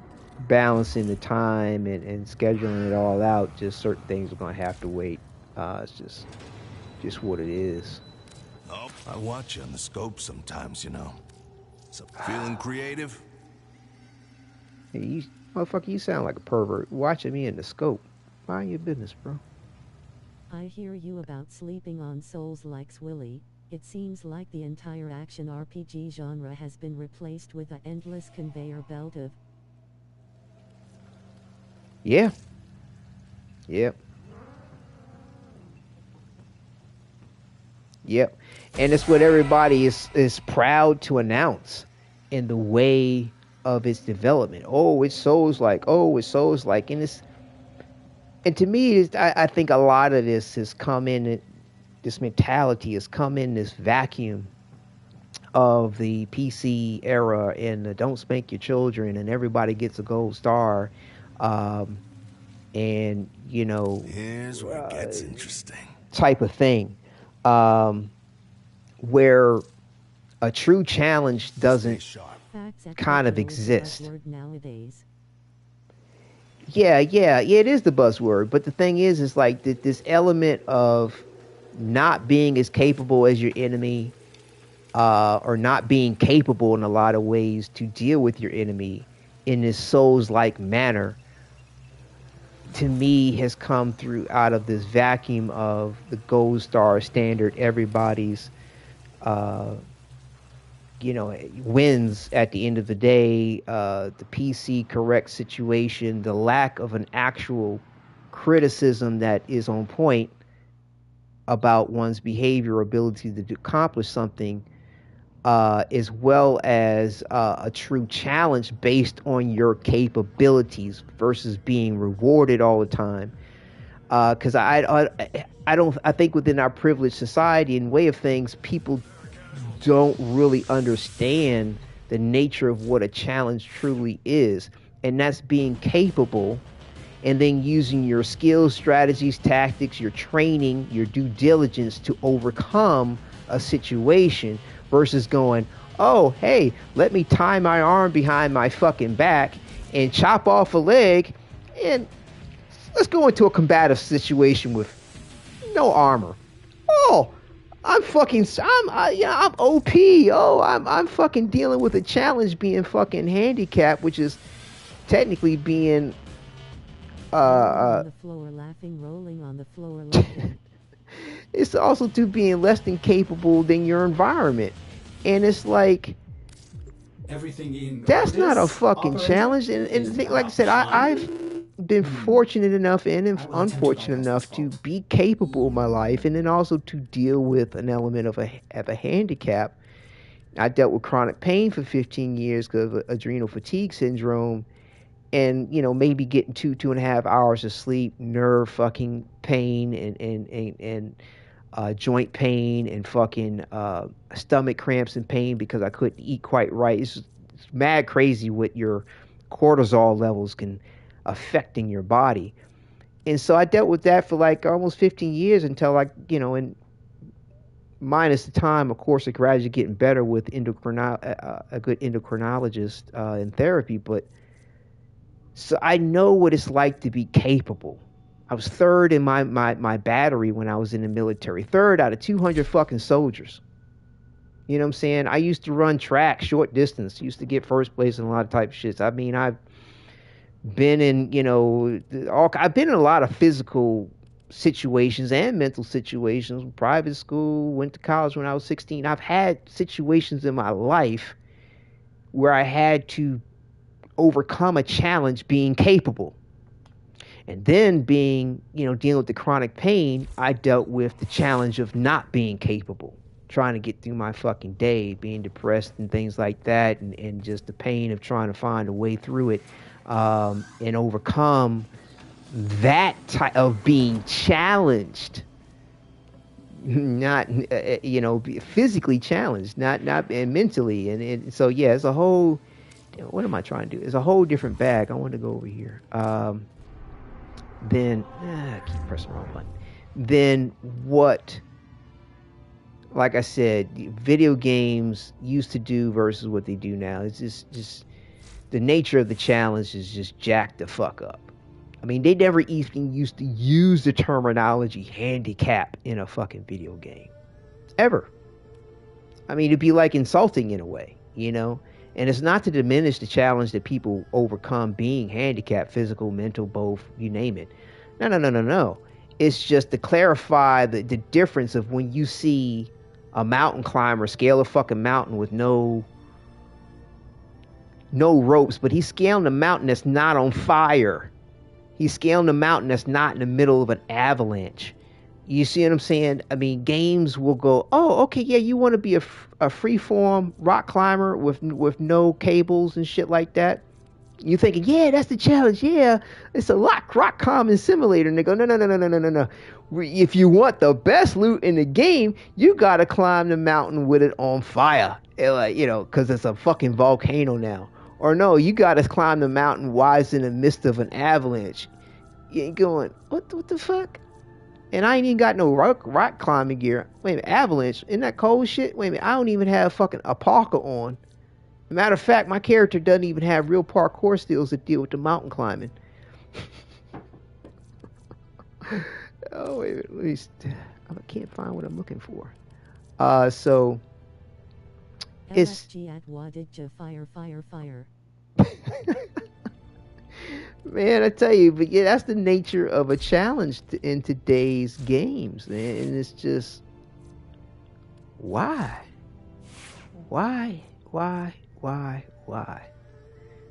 balancing the time and scheduling it all out, just certain things are going to have to wait. It's just what it is. Oh, I watch you on the scope sometimes, So feeling creative? Hey, motherfucker, you sound like a pervert watching me in the scope. Mind your business, bro. I hear you about sleeping on souls likes Willy. It seems like the entire action RPG genre has been replaced with an endless conveyor belt of... Yeah. Yep. And it's what everybody is proud to announce in the way of its development. Oh, it's Souls-like. And to me, I think a lot of this has come in, this mentality has come in this vacuum of the PC era and the don't spank your children and everybody gets a gold star. And, Here's where it gets interesting. Type of thing. Where a true challenge doesn't kind of exist. Yeah, it is the buzzword. But the thing is like this element of not being as capable as your enemy, or not being capable in a lot of ways to deal with your enemy in this Souls-like manner, to me has come through out of this vacuum of the gold star standard. Everybody's wins at the end of the day, the PC correct situation, the lack of an actual criticism that is on point about one's behavior or ability to accomplish something, as well as a true challenge based on your capabilities versus being rewarded all the time. Because I think within our privileged society and way of things, people don't really understand the nature of what a challenge truly is, and that's being capable and then using your skills, strategies, tactics, your training, your due diligence to overcome a situation versus going, oh, hey, let me tie my arm behind my fucking back and chop off a leg and let's go into a combative situation with no armor. Oh, I'm OP. Oh, I'm fucking dealing with a challenge being fucking handicapped, which is technically being on the floor laughing, rolling on the floor laughing. It's also to being less than capable than your environment. And it's like everything in that's not a fucking challenge. And like I said, I've been fortunate enough and unfortunate enough to be capable of my life, and then also to deal with an element of a handicap. I dealt with chronic pain for 15 years because of adrenal fatigue syndrome, and maybe getting 2.5 hours of sleep, nerve fucking pain, and joint pain, and fucking stomach cramps and pain because I couldn't eat quite right. It's mad crazy what your cortisol levels can affecting your body. And so I dealt with that for like almost 15 years until and minus the time, of course, of gradually getting better with a good endocrinologist in therapy. But so I know what it's like to be capable. I was third in my battery when I was in the military. Third out of 200 fucking soldiers. You know what I'm saying? I used to run track, short distance. Used to get first place in a lot of type of shits. I mean, I've been in, I've been in a lot of physical situations and mental situations. Private school, went to college when I was 16. I've had situations in my life where I had to overcome a challenge being capable. And then dealing with the chronic pain, I dealt with the challenge of not being capable, trying to get through my fucking day, being depressed and things like that, and just the pain of trying to find a way through it, and overcome that type of being challenged, not physically challenged, not and mentally, and so yeah, it's a whole. What am I trying to do? It's a whole different bag. I want to go over here. Then I keep pressing the wrong button. Then what? Like I said, video games used to do versus what they do now. It's just the nature of the challenge is just jacked the fuck up. I mean, they never even used to use the terminology handicap in a fucking video game. Ever. I mean, it'd be like insulting in a way, And it's not to diminish the challenge that people overcome being handicapped, physical, mental, both, you name it. No. It's just to clarify the difference of when you see a mountain climber scale a fucking mountain with no ropes, but he's scaling a mountain that's not on fire. He's scaling a mountain that's not in the middle of an avalanche. You see what I'm saying? I mean, games will go, oh, okay, yeah, you want to be a free-form rock climber with no cables and shit like that? You thinking, yeah, that's the challenge, yeah, it's a rock climbing simulator. And they go, no. If you want the best loot in the game, you got to climb the mountain with it on fire. Because it's a fucking volcano now. Or no, you got to climb the mountain while it's in the midst of an avalanche. You ain't going, what the fuck? And I ain't even got no rock climbing gear. Wait a minute, avalanche? Isn't that cold shit? Wait a minute, I don't even have fucking a parka on. Matter of fact, my character doesn't even have real parkour skills to deal with the mountain climbing. Oh, wait a minute, at least I can't find what I'm looking for. So it's LSG at Wadidja, fire. Man, I tell you, but yeah, that's the nature of a challenge in today's games, man. And it's just, why?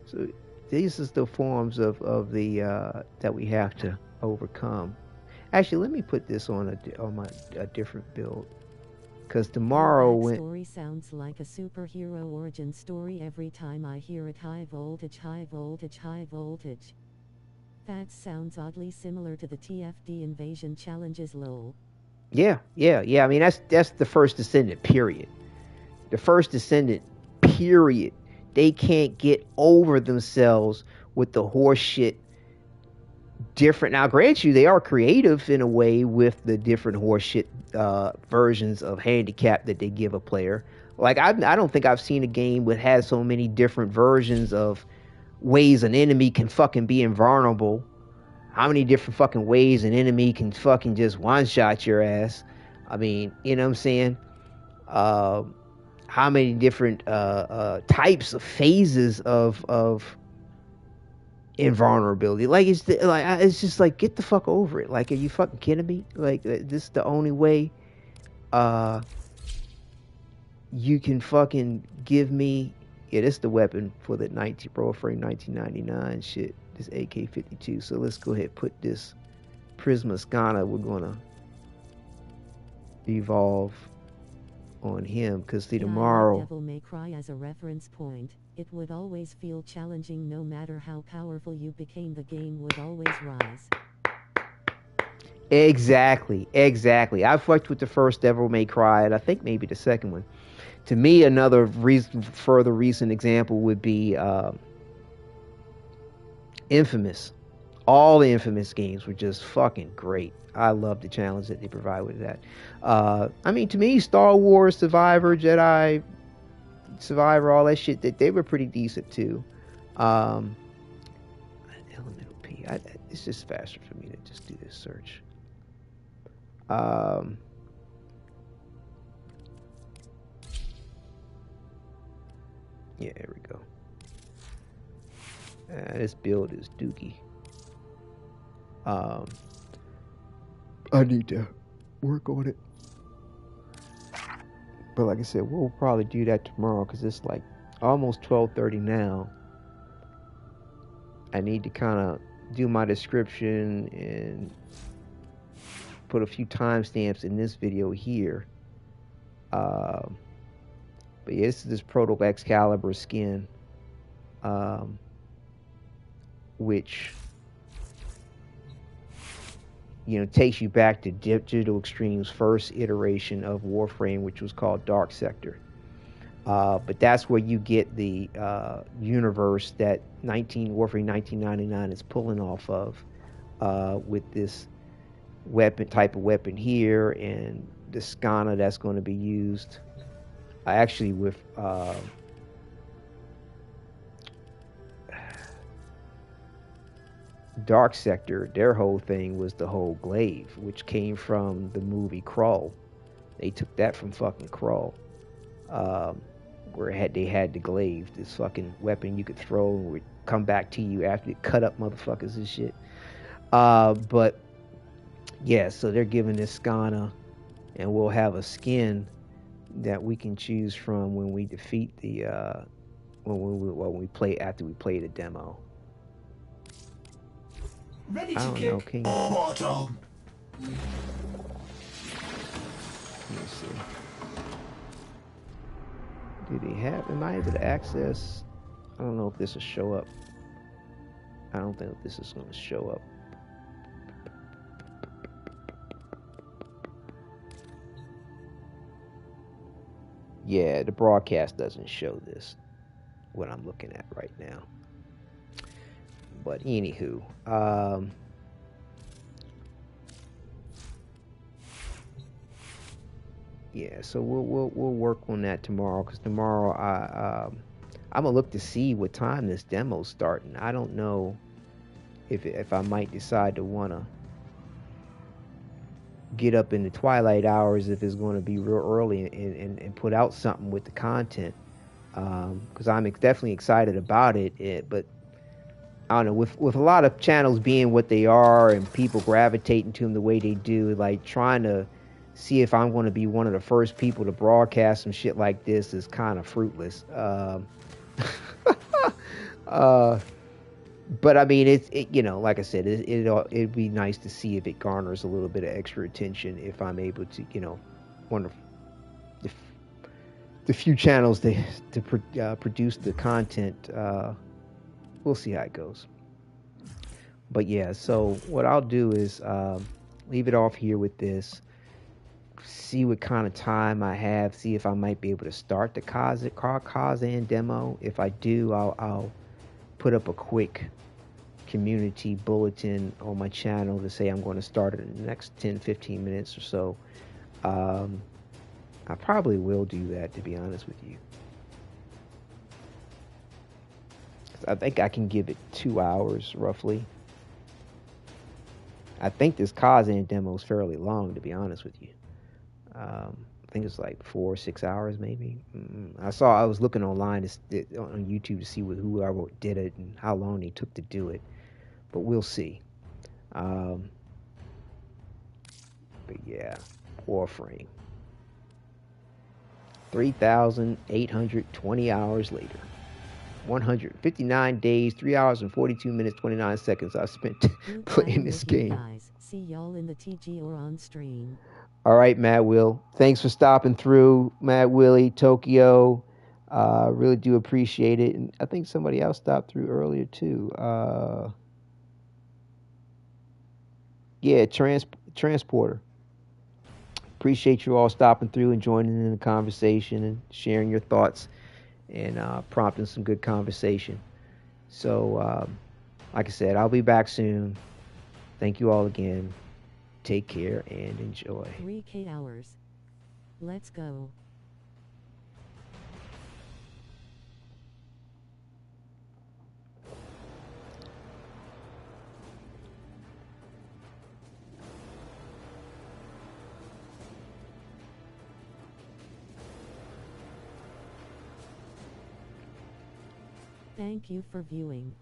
So these is the forms of the that we have to overcome. Actually, let me put this on a different build, because tomorrow when story sounds like a superhero origin story every time I hear it. High voltage. That sounds oddly similar to the TFD invasion challenges, lol. Yeah. I mean, that's the first Descendant, period. The first Descendant, period. they can't get over themselves with the horse shit. Different. Now, grant you, they are creative in a way with the different horseshit versions of handicap that they give a player. Like, I don't think I've seen a game that has so many different versions of ways an enemy can fucking be invulnerable. How many different fucking ways an enemy can fucking just one-shot your ass? I mean, you know what I'm saying? How many different types of phases of invulnerability? Like, it's just like, get the fuck over it. Like, are you fucking kidding me? Like, this is the only way you can fucking give me. Yeah, this is the weapon for the Warframe 1999 shit. This AK-52. So let's go ahead and put this Prisma Skana. We're gonna evolve on him, because see, tomorrow. Devil May Cry as a reference point. It would always feel challenging. No matter how powerful you became, the game would always rise. Exactly. I fucked with the first Devil May Cry, and I think maybe the second one. To me, another further recent example would be Infamous. All the Infamous games were just fucking great. I love the challenge that they provide with that. I mean, to me, Star Wars, Survivor, Jedi Survivor, all that shit, that they were pretty decent too. Elemental P. It's just faster for me to just do this search. Yeah, there we go. This build is dookie. I need to work on it. But like I said, we'll probably do that tomorrow, because it's like almost 12:30 now. I need to kind of do my description and put a few timestamps in this video here. But yeah, this is this Proto Excalibur skin, which, you know, takes you back to Digital Extreme's first iteration of Warframe, which was called Dark Sector. But that's where you get the universe that Warframe 1999 is pulling off of, with this type of weapon here, and the Skana that's going to be used. Actually, with Dark Sector, their whole thing was the whole glaive, which came from the movie Krull. They took that from fucking Krull, where they had the glaive, this fucking weapon you could throw and would come back to you after it cut up motherfuckers and shit. But yeah, so they're giving this Skana, and we'll have a skin that we can choose from when we defeat the when we play, after we play the demo. Ready I to don't kick know, King. bottom. Let me see. Am I able to access? I don't know if this will show up. I don't think this is going to show up. Yeah, the broadcast doesn't show this, what I'm looking at right now. But anywho, yeah, so we'll work on that tomorrow, because tomorrow I'm gonna look to see what time this demo's starting. I don't know if I might decide to wanna get up in the twilight hours, if it's going to be real early, and put out something with the content, because I'm definitely excited about it, but I don't know, with a lot of channels being what they are and people gravitating to them the way they do, like trying to see if I'm going to be one of the first people to broadcast some shit like this is kind of fruitless. But I mean, it you know, like I said, it'd be nice to see if it garners a little bit of extra attention, if I'm able to, you know, one of the few channels to produce the content. We'll see how it goes. But yeah, so what I'll do is leave it off here with this. see what kind of time I have, see if I might be able to start the Kazan demo. If I do, I'll put up a quick community bulletin on my channel to say I'm going to start it in the next 10-15 minutes or so. I probably will do that, to be honest with you. I think I can give it 2 hours roughly. I think this Kazan demo is fairly long, to be honest with you. I think it's like 4 or 6 hours maybe. I was looking online on YouTube to see whoever did it and how long they took to do it, but we'll see. But yeah, Warframe. 3,820 hours later. 159 days, 3 hours and 42 minutes, 29 seconds I spent playing this game. Guys. See y'all in the TG or on stream. All right, Matt Will. Thanks for stopping through, Matt Willie, Tokyo. Really do appreciate it. And I think somebody else stopped through earlier too. Yeah, Transporter. Appreciate you all stopping through and joining in the conversation and sharing your thoughts and prompting some good conversation. So, like I said, I'll be back soon. Thank you all again. Take care and enjoy. 3K hours. Let's go. Thank you for viewing.